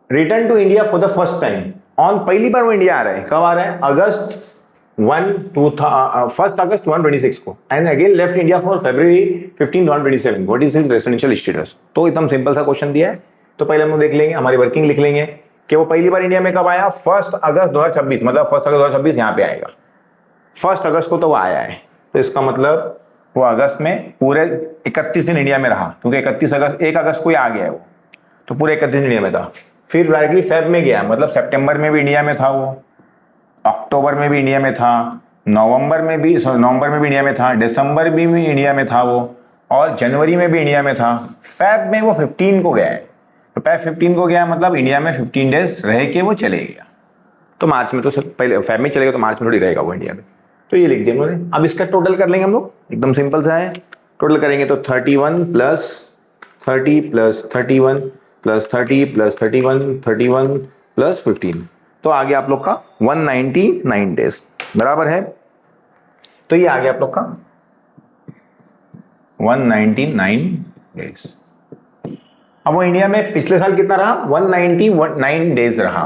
Return to India for the first time on, पहली बार वो इंडिया आ रहा है। कब आ रहा है? अगस्त 1 अगस्त 126 को, and again left India for February 15 127। What is his residential status? तो एकदम सिंपल सा क्वेश्चन दिया है। तो पहले हम लोग देख लेंगे, हमारी वर्किंग लिख लेंगे कि वो पहली बार इंडिया में कब आया? 1 अगस्त 2026, मतलब 1 अगस्त 2026 यहाँ पे आएगा। 1 अगस्त को तो वो आया है, तो इसका मतलब वो अगस्त में पूरे 31 दिन इंडिया में रहा, क्योंकि 1 अगस्त को ही आ गया है वो, तो पूरे 31 दिन इंडिया में था। फिर डायरेक्टली फेब में गया, मतलब सितंबर में भी इंडिया में था वो, अक्टूबर में भी इंडिया में था, नवंबर में भी इंडिया में था, दिसंबर में भी इंडिया में था वो, और जनवरी में भी इंडिया में था। फेब में वो 15 को गया है, तो फेब 15 को गया मतलब इंडिया में 15 डेज रह के वो चले गया। तो मार्च में तो पहले फेब में चलेगा, तो मार्च में थोड़ी रहेगा वो इंडिया में। तो ये लिख दिया उन्होंने। अब इसका टोटल कर लेंगे हम लोग, एकदम सिंपल सा है। टोटल करेंगे तो 31 plus 30 plus 31 plus 30 plus 31 31 plus 15, तो आ गया आप लोग का 199 डेज, बराबर है। तो ये आ गया आप लोग का 199 डेज। अब वो इंडिया में पिछले साल कितना रहा? 199 डेज रहा।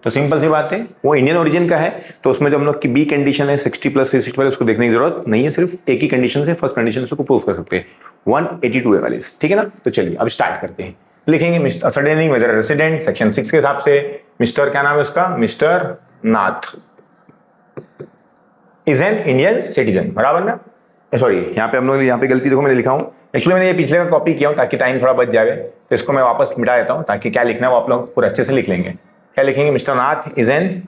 तो सिंपल सी बात है, वो इंडियन ओरिजिन का है, तो उसमें जो हम लोग की बी कंडीशन है 60 प्लस 65, उसको देखने की जरूरत नहीं है, सिर्फ एक ही कंडीशन से, फर्स्ट कंडीशन से प्रूव कर सकते हैं 182 वाली। ठीक है ना? तो चलिए अब स्टार्ट करते हैं। लिखेंगे मिस्टर सर्टेनिंग वेदर रेसिडेंट, सेक्शन 6 के हिसाब से। मिस्टर क्या नाम है उसका? Mister Nath is an Indian citizen, बराबर ना? सॉरी, यहाँ पे हम लोग यहाँ पे गलती देखो, मैंने लिखा हूँ, एक्चुअली मैंने ये पिछले का कॉपी किया हूँ ताकि टाइम थोड़ा बच जाए, तो इसको मैं वापस मिटा देता हूँ ताकि क्या लिखना है वो आप लोग पूरा अच्छे से लिख लेंगे। क्या लिखेंगे? Mister Nath is an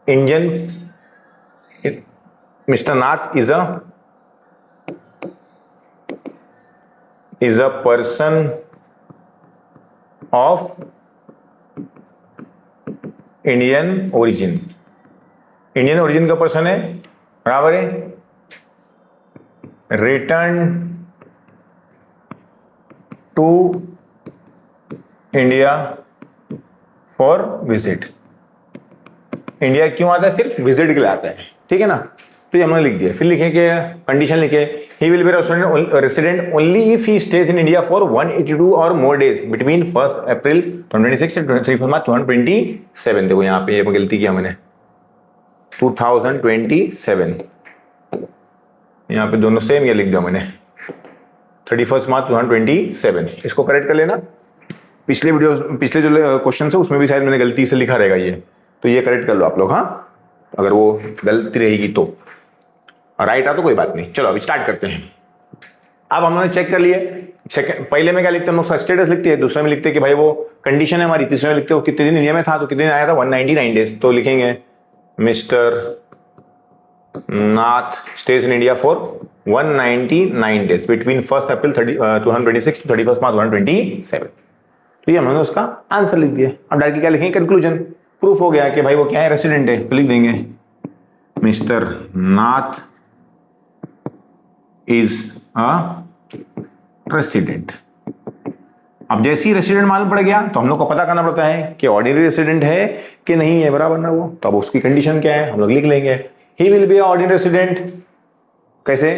Indian, mister Nath is a person of Indian origin। Indian origin का पर्सन है, बराबर है। Return to India for visit. India क्यों आता है? सिर्फ विजिट के लिए आता है। ठीक है ना? तो ये हमने लिख दिया। फिर लिखे कि कंडीशन लिखे, he will be a resident only if he stays in India for 182 or more days between 1st April 2026 and 31st March 2027। देखो यहाँ पे ये गलती किया मैंने, 2027, यहाँ पे दोनों सेम ये लिख दिया मैंने, 31st मार्च 2027। इसको करेक्ट कर लेना। पिछले जो क्वेश्चन है उसमें भी शायद मैंने गलती से लिखा रहेगा ये, तो ये करेक्ट कर लो आप लोग। हाँ, अगर वो गलती रहेगी तो राइट आ तो कोई बात नहीं। चलो अब स्टार्ट करते हैं। अब हमने चेक कर लिए। पहले में क्या लिखते हैं हम लोग? स्टेटस लिखते हैं। दूसरे में लिखते हैं कि भाई वो कंडीशन है हमारी। तीसरे में लिखते हो कितने दिन इंडिया में था, तो कितने दिन आया था? 199 डेज। तो लिखेंगे mister Nath stays in India for 199 days between 1st April 2026 to 31st March 2027। तो ये हमने उसका आंसर लिख दिया। अब डायरेक्टली क्या लिखेंगे? कंक्लूजन। प्रूफ हो गया कि भाई वो क्या है? रेसिडेंट है। तो लिख देंगे mister Nath is a resident. अब जैसे ही रेसिडेंट मालूम पड़ गया तो हम लोग को पता करना पड़ता है कि ऑर्डिनरी रेसिडेंट है कि नहीं है, बराबर ना वो। तो अब उसकी कंडीशन क्या है हम लोग लिख लेंगे। He will be ordinary resident. कैसे?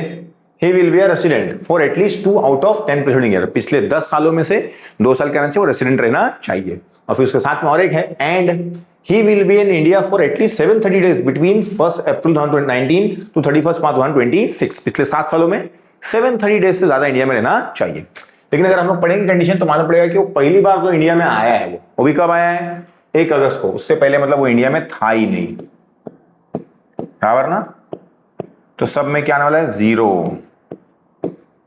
He will be a resident for at least 2 out of 10 preceding year. पिछले 10 सालों में से 2 साल के रहना चाहिए वो रेसिडेंट रहना चाहिए। और फिर उसके साथ में और एक है, and he will be in India for at least 730 days between 1st April 2019 to 31st March 2026. पिछले 7 सालों में 730 डेज से ज्यादा इंडिया में रहना चाहिए। लेकिन अगर हम लोग पढ़ेंगे कंडीशन तो मालूम पड़ेगा कि वो पहली बार जो इंडिया में आया है वो भी कब आया है? 1 अगस्त को। उससे पहले मतलब वो इंडिया में था ही नहीं, बराबर ना। तो सब में क्या आने वाला है? 0।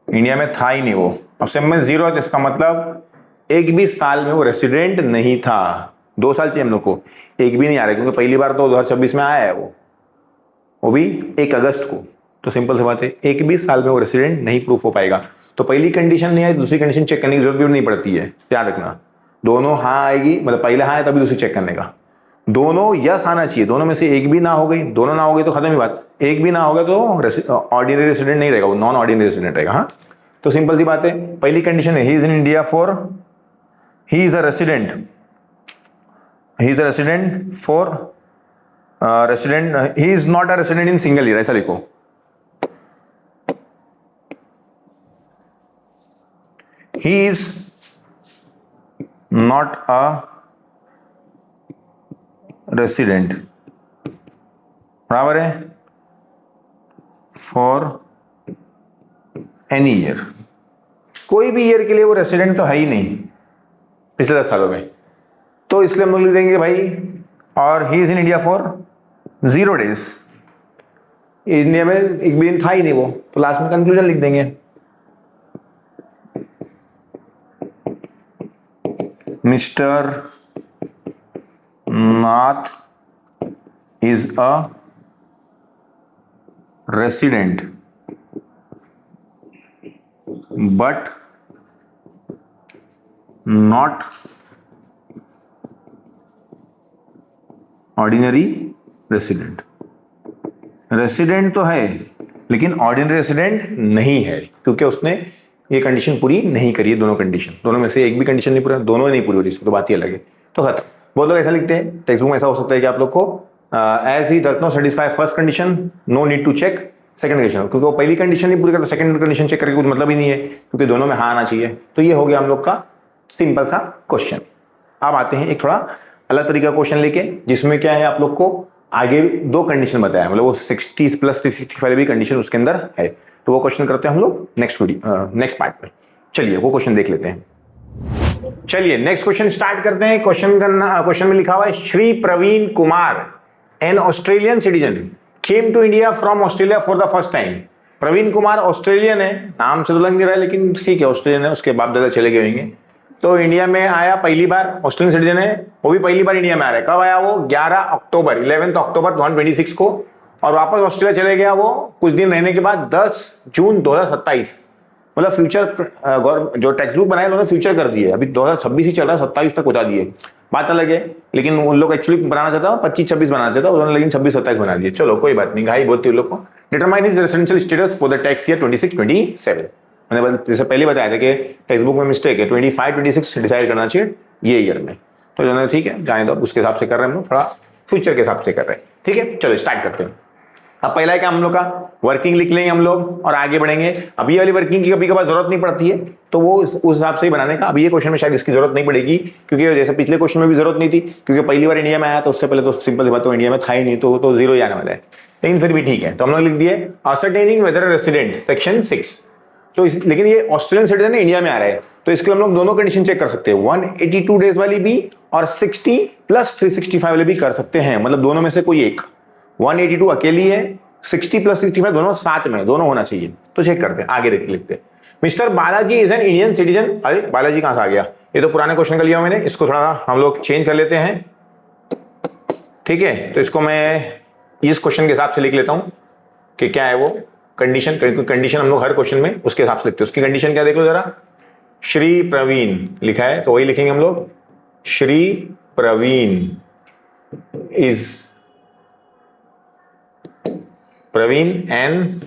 इंडिया में था ही नहीं वो। अब सब में 0 है तो इसका मतलब एक भी साल में वो रेसिडेंट नहीं था। 2 साल चाहिए हम लोग को, एक भी नहीं आ रहा क्योंकि पहली बार तो 2026 में आया है वो भी 1 अगस्त को। तो सिंपल सी बात है, एक भी साल में वो रेसिडेंट नहीं प्रूफ हो पाएगा। तो पहली कंडीशन नहीं है, दूसरी कंडीशन चेक करने की जरूरत भी नहीं पड़ती है। ध्यान रखना, दोनों हाँ आएगी, मतलब पहले हाँ है तभी दूसरी चेक करने का। दोनों यस आना चाहिए, दोनों में से एक भी ना हो गई, दोनों ना हो गई तो खत्म ही बात। एक भी ना होगा तो ऑर्डिनरी रेसिडेंट नहीं रहेगा, वो नॉन ऑर्डिनरी रेसिडेंट रहेगा। हाँ, तो सिंपल सी बात है, पहली कंडीशन है ही is in India for, he is a resident, he is a resident for resident, he is not a resident in single year, ऐसा लिखो। he is not a resident, बराबर है, फॉर एनी ईयर। कोई भी year के लिए वो resident तो है ही नहीं पिछले 10 सालों में, तो इसलिए हम लोग लिख देंगे भाई, और ही is in India for 0 days. India में एक भी दिन था ही नहीं वो, तो लास्ट में कंक्लूजन लिख देंगे, mister Nath is a resident but not ordinary resident. Resident तो है लेकिन ऑर्डिनरी रेसिडेंट नहीं है, क्योंकि उसने ये कंडीशन पूरी नहीं करी है। दोनों कंडीशन, दोनों में से एक भी कंडीशन नहीं पूरा, दोनों नहीं पूरी हो रही, इसकी तो बात ही अलग है। तो खत्म। बहुत लोग ऐसा लिखते हैं, टेक्स्ट बुक में ऐसा हो सकता है कि आप लोग को as he does not satisfy first condition no need to check second condition, क्योंकि वो पहली कंडीशन नहीं पूरी करता, सेकंड कंडीशन चेक करके कुछ मतलब ही नहीं है, क्योंकि दोनों में हाँ आना चाहिए। तो ये हो गया हम लोग का सिंपल सा क्वेश्चन। अब आते हैं एक थोड़ा अलग तरीका क्वेश्चन लेके, जिसमें क्या है आप लोग को आगे 2 कंडीशन बताया, मतलब वो 60 प्लस 365 भी कंडीशन उसके अंदर है। तो वो क्वेश्चन करते हैं हम लोग नेक्स्ट पार्ट में। चलिए वो क्वेश्चन देख लेते हैं। चलिए नेक्स्ट क्वेश्चन स्टार्ट करते हैं। क्वेश्चन में लिखा हुआ है, Shri Praveen Kumar an Australian citizen came to India from Australia for the first time. Praveen Kumar Australian है, नाम से तो लग नहीं रहा है लेकिन ठीक है ऑस्ट्रेलियन है, उसके बाप दादा चले गए होंगे। तो इंडिया में आया पहली बार, ऑस्ट्रेलियन सिटीजन है, वो भी पहली बार इंडिया में आ रहा है। कब आया वो? 11 अक्टूबर 2026 को, और वापस ऑस्ट्रेलिया चले गया वो कुछ दिन रहने के बाद 10 जून 2027। मतलब फ्यूचर जो टेक्स्ट बुक बनाए उन्होंने फ्यूचर कर दिए, अभी 2026 ही चल रहा है, 27 तक पहुंचा दिए। बात अलग है, लेकिन उन लोग एक्चुअली बनाना चाहता 25-26 बनाना चाहता उन्होंने, लेकिन 26-27 बना दिए। चलो कोई बात नहीं, घाई बहुत थी उन लोग को। Determine his residential status for the tax year 26-27। मैंने जैसे पहले बताया था कि टेक्स्ट बुक में मिस्टेक है, 25-26 डिसाइड करना चाहिए ये ईयर में। तो जो ठीक है जाने दो, उसके हिसाब से कर रहे हैं हम लोग, थोड़ा फ्यूचर के हिसाब से कर रहे हैं। ठीक है चलो स्टार्ट करते हैं। अब पहला है क्या हम लोग का, वर्किंग लिख लेंगे हम लोग और आगे बढ़ेंगे। अब ये वाली वर्किंग की कभी कभार जरूरत नहीं पड़ती है, तो वो उस हिसाब से ही बनाने का। अब ये क्वेश्चन में शायद इसकी जरूरत नहीं पड़ेगी, क्योंकि जैसे पिछले क्वेश्चन में भी जरूरत नहीं थी, क्योंकि पहली बार इंडिया में आया तो उससे पहले तो सिंपल सी बात तो इंडिया में था ही नहीं, तो 0 ही आने वाला है। लेकिन फिर भी ठीक है, तो हम लोग लिख दिए असरटेनिंग वेदर रेसिडेंट सेक्शन 6। तो लेकिन ये ऑस्ट्रेलियन सिटीजन इंडिया में आ रहा है, तो इसके लिए हम लोग दोनों कंडीशन चेक कर सकते हैं, 182 डेज वाली भी और 60 प्लस 365 वाली भी कर सकते हैं। मतलब दोनों में से कोई एक, 182 अकेली है, 60 प्लस 65 दोनों साथ में, दोनों होना चाहिए। तो चेक करते हैं, आगे लिखते हैं। Mister Balaji is an Indian citizen. अरे बालाजी कहां से आ गया? ये तो पुराने क्वेश्चन कर लिया मैंने, इसको थोड़ा हम लोग चेंज कर लेते हैं। ठीक है, तो इसको मैं इस क्वेश्चन के हिसाब से लिख लेता हूं कि क्या है वो कंडीशन। कंडीशन हम लोग हर क्वेश्चन में उसके हिसाब से लिखते हैं। उसकी कंडीशन क्या देख लो जरा, श्री प्रवीण लिखा है तो वही लिखेंगे हम लोग, Shri Praveen is Praveen an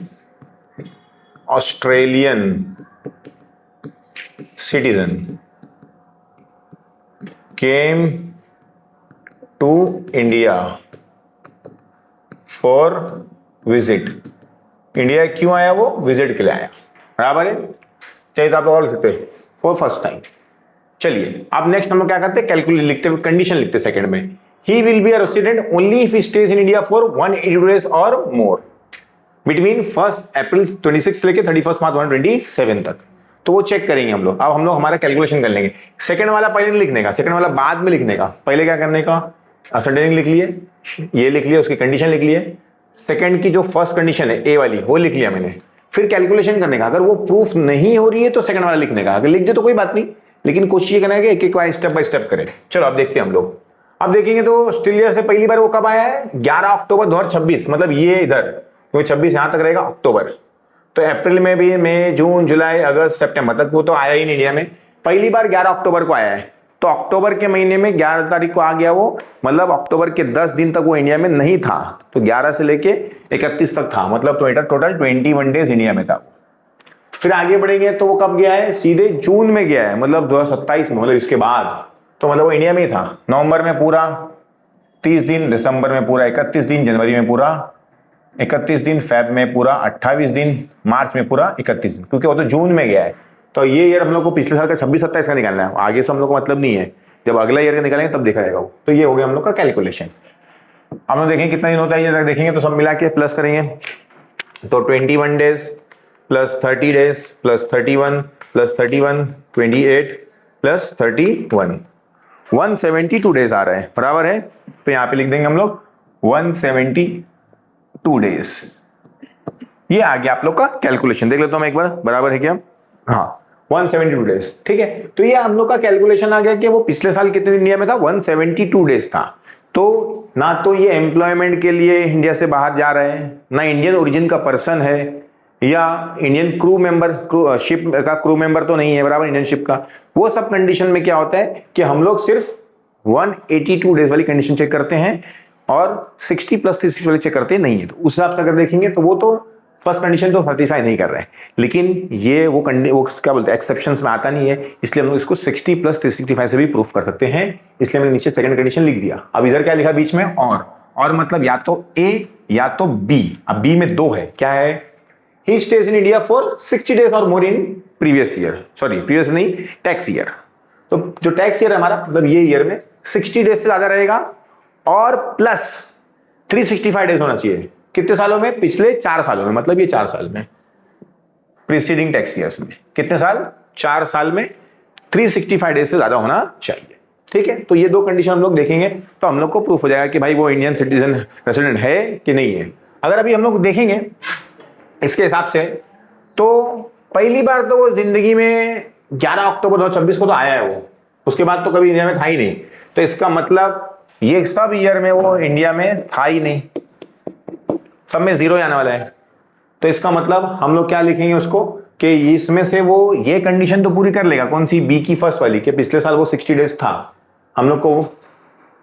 Australian citizen came to India for visit. India क्यों आया वो? विजिट के लिए आया, बराबर है। चाहिए तो आप लोग और लिख सकते हैं फॉर फर्स्ट टाइम। चलिए अब नेक्स्ट हम लोग क्या करते हैं, कैलकुलेट लिखते हुए कंडीशन लिखते हैं सेकंड में, ही will be a resident only if he stage in India for 182 days और मोर बिटवीन 1 अप्रैल 26 लेके 31 मार्च 127 तक। तो वो चेक करेंगे हम लोग। अब हम लोग हमारा कैलकुलेशन कर लेंगे। सेकंड वाला पहले नहीं लिखने का, सेकंड वाला बाद में लिखने का। पहले क्या करने का, असरटेनिंग लिख लिए, ये लिख लिया, उसकी कंडीशन लिख लिए, सेकंड की जो फर्स्ट कंडीशन है ए वाली वो लिख लिया मैंने। फिर कैलकुलेशन करने का, अगर वो प्रूफ नहीं हो रही है तो सेकंड वाला लिखने का, अगर लिख दे तो कोई बात नहीं, लेकिन कोशिश ये करना है कि एक एक बार स्टेप बाय स्टेप करें। चलो अब देखते हैं हम लोग। अब देखेंगे तो ऑस्ट्रेलिया से पहली बार वो कब आया है, 11 अक्टूबर 2026, मतलब ये इधर, क्योंकि 26 यहां तक रहेगा अक्टूबर। तो अप्रैल में भी, मई, जून, जुलाई, अगस्त, सितंबर तक वो तो आया ही नहीं इंडिया में। पहली बार 11 अक्टूबर को आया है। तो अक्टूबर के महीने में 11 तारीख को आ गया वो, मतलब अक्टूबर के 10 दिन तक वो इंडिया में नहीं था। तो 11 से लेके 31 तक था, मतलब टोटल 21 डेज इंडिया में था। फिर आगे बढ़ेंगे तो वो कब गया है, सीधे जून में गया है, मतलब 2027 में, मतलब इसके बाद। तो मतलब वो इंडिया में ही था। नवंबर में पूरा 30 दिन, दिसंबर में पूरा 31 दिन, जनवरी में पूरा 31 दिन, फेब में पूरा 28 दिन, मार्च में पूरा 31 दिन, क्योंकि वो तो जून में गया है। तो ये ईयर हम लोग को पिछले साल का 26-27 का निकालना है, आगे से हम लोग को मतलब नहीं है। जब अगला ईयर का निकालेंगे तब देखा जाएगा वो। तो ये हो गया हम लोग का कैलकुलेशन। हम लोग देखेंगे कितना दिन होता है, ये देखेंगे तो सब मिला के प्लस करेंगे तो 21 days plus 30 days plus 31 plus 31 28 plus 31 172 days आ रहे हैं, बराबर है। तो यहाँ पे लिख देंगे हम लोग 172 डेज। ये आ गया आप लोग का कैलकुलेशन। देख लेता हूं मैं एक बार, बराबर है क्या, हाँ 172 डेज, ठीक है। तो ये हम लोग का कैलकुलेशन आ गया कि वो पिछले साल कितने दिन इंडिया में था, 172 डेज था। तो ना तो ये एम्प्लॉयमेंट के लिए इंडिया से बाहर जा रहे हैं, ना इंडियन ओरिजिन का पर्सन है, या इंडियन क्रू मेंबर, शिप का क्रू मेंबर तो नहीं है, बराबर, इंडियन शिप का। वो सब कंडीशन में क्या होता है कि हम लोग सिर्फ 182 डेज वाली कंडीशन चेक करते हैं और 60 प्लस 360 वाली चेक करते नहीं है। तो उस हिसाब से अगर देखेंगे तो वो तो फर्स्ट कंडीशन तो सेटिस्फाई नहीं कर रहे हैं, लेकिन ये वो क्या बोलते हैं, एक्सेप्शंस में आता नहीं है, इसलिए हम लोग इसको 60 प्लस 365 से भी प्रूफ कर सकते हैं। इसलिए मैंने नीचे सेकंड कंडीशन लिख दिया। अब इधर क्या लिखा बीच में, और मतलब या तो ए या तो बी। अब बी में दो है, क्या है, ही stage in India for 60 days और more in previous year, sorry previous नहीं, टैक्स ईयर। तो जो टैक्स ईयर है हमारा, मतलब ये ईयर में 60 डेज से ज्यादा रहेगा और प्लस 365 डेज होना चाहिए। कितने सालों में, पिछले 4 सालों में, मतलब ये 4 साल में, प्रीसीडिंग टैक्स ईयर्स में। कितने साल, 4 साल में 365 डेज से ज्यादा होना चाहिए, ठीक है। तो ये दो कंडीशन हम लोग देखेंगे तो हम लोग को प्रूफ हो जाएगा कि भाई वो इंडियन सिटीजन रेसिडेंट है कि नहीं है। अगर अभी हम लोग देखेंगे इसके हिसाब से, तो पहली बार तो वो जिंदगी में 11 अक्टूबर 2026 को तो आया है वो, उसके बाद तो कभी इंडिया में था ही नहीं। तो इसका मतलब ये सब ईयर में वो इंडिया में था ही नहीं, सब में 0 आने वाला है। तो इसका मतलब हम लोग क्या लिखेंगे उसको कि इसमें से वो ये कंडीशन तो पूरी कर लेगा, कौन सी, बी की फर्स्ट वाली, कि पिछले साल वो 60 डेज था। हम लोग को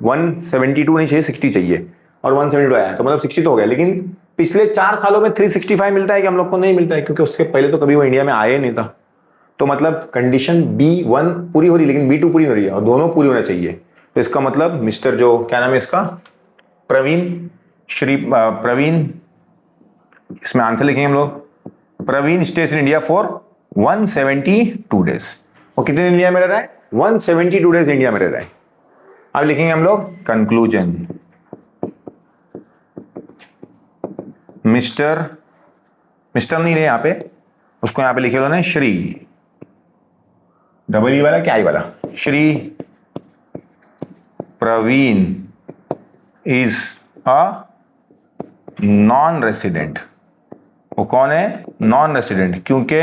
172 नहीं चाहिए, 60 चाहिए, और 172 आया, तो मतलब 60 तो हो गया। लेकिन पिछले 4 सालों में 365 मिलता है कि हम लोग को नहीं मिलता है, क्योंकि उसके पहले तो कभी वो इंडिया में आया नहीं था। तो मतलब कंडीशन B1 पूरी हो रही, लेकिन B2 पूरी हो रही है, और दोनों पूरी होना चाहिए। तो इसका मतलब मिस्टर, जो क्या नाम है इसका, प्रवीण, इसमें आंसर लिखेंगे हम लोग, Praveen stays in India for 172 days. वो कितने दिन इंडिया में रह रहा है, 172 डेज इंडिया में रह रहा है। अब लिखेंगे हम लोग कंक्लूजन, मिस्टर नहीं रहे यहाँ पे, उसको यहाँ पे लिखे लो ना, श्री, डबल ई वाला क्या आई वाला, Shri Praveen is a non resident. वो कौन है, नॉन रेसिडेंट, क्योंकि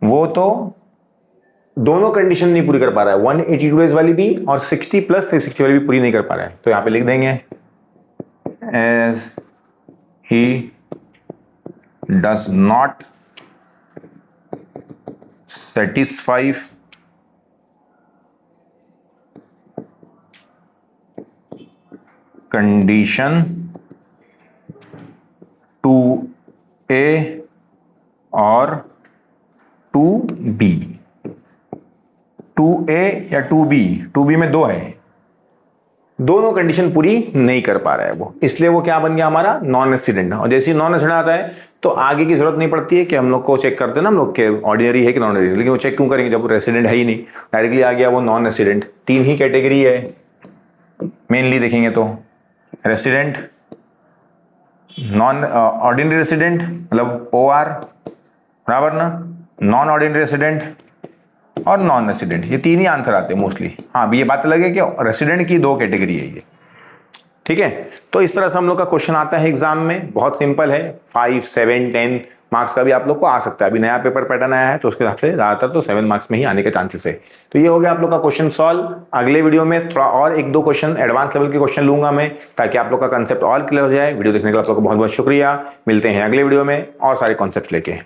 वो तो दोनों कंडीशन नहीं पूरी कर पा रहा है, 182 डेज वाली भी और 60 प्लस 360 वाली भी पूरी नहीं कर पा रहा है। तो यहां पे लिख देंगे as he does not satisfy condition 2A और 2B, 2A या 2B में दो है, दोनों कंडीशन पूरी नहीं कर पा रहा है वो, इसलिए वो क्या बन गया हमारा, नॉन रेसिडेंट। और जैसे ही नॉन रेसिडेंट आता है तो आगे की जरूरत नहीं पड़ती है कि हम लोग को चेक करते हैं ना हम लोग के ऑर्डिनरी है कि नॉन ऑर्डिनरी, लेकिन वो चेक क्यों करेंगे जब रेसिडेंट है ही नहीं, डायरेक्टली आ गया वो नॉन रेसिडेंट। 3 ही कैटेगरी है, मेनली देखेंगे तो रेसिडेंट, नॉन ऑर्डिनरी रेसिडेंट मतलब OR, बराबर ना, नॉन ऑर्डिनरी रेसिडेंट और नॉन रेसिडेंट, ये तीन ही आंसर आते हैं मोस्टली। हाँ, ये बात अलग है कि रेसिडेंट की 2 कैटेगरी है ये, ठीक है। तो इस तरह से हम लोग का क्वेश्चन आता है एग्जाम में, बहुत सिंपल है, 5, 7, 10 मार्क्स का भी आप लोग को आ सकता है। अभी नया पेपर पैटर्न आया है तो उसके हिसाब से ज्यादातर तो 7 मार्क्स में ही आने के चांसेस है। तो ये हो गया आप लोग का क्वेश्चन सॉल्व। अगले वीडियो में थोड़ा और 1-2 क्वेश्चन एडवांस लेवल के क्वेश्चन लूंगा मैं, ताकि आप लोग का कंसेप्ट और क्लियर हो जाए। वीडियो देखने के लिए आप लोग को बहुत बहुत शुक्रिया। मिलते हैं अगले वीडियो में और सारे कॉन्सेप्ट लेके।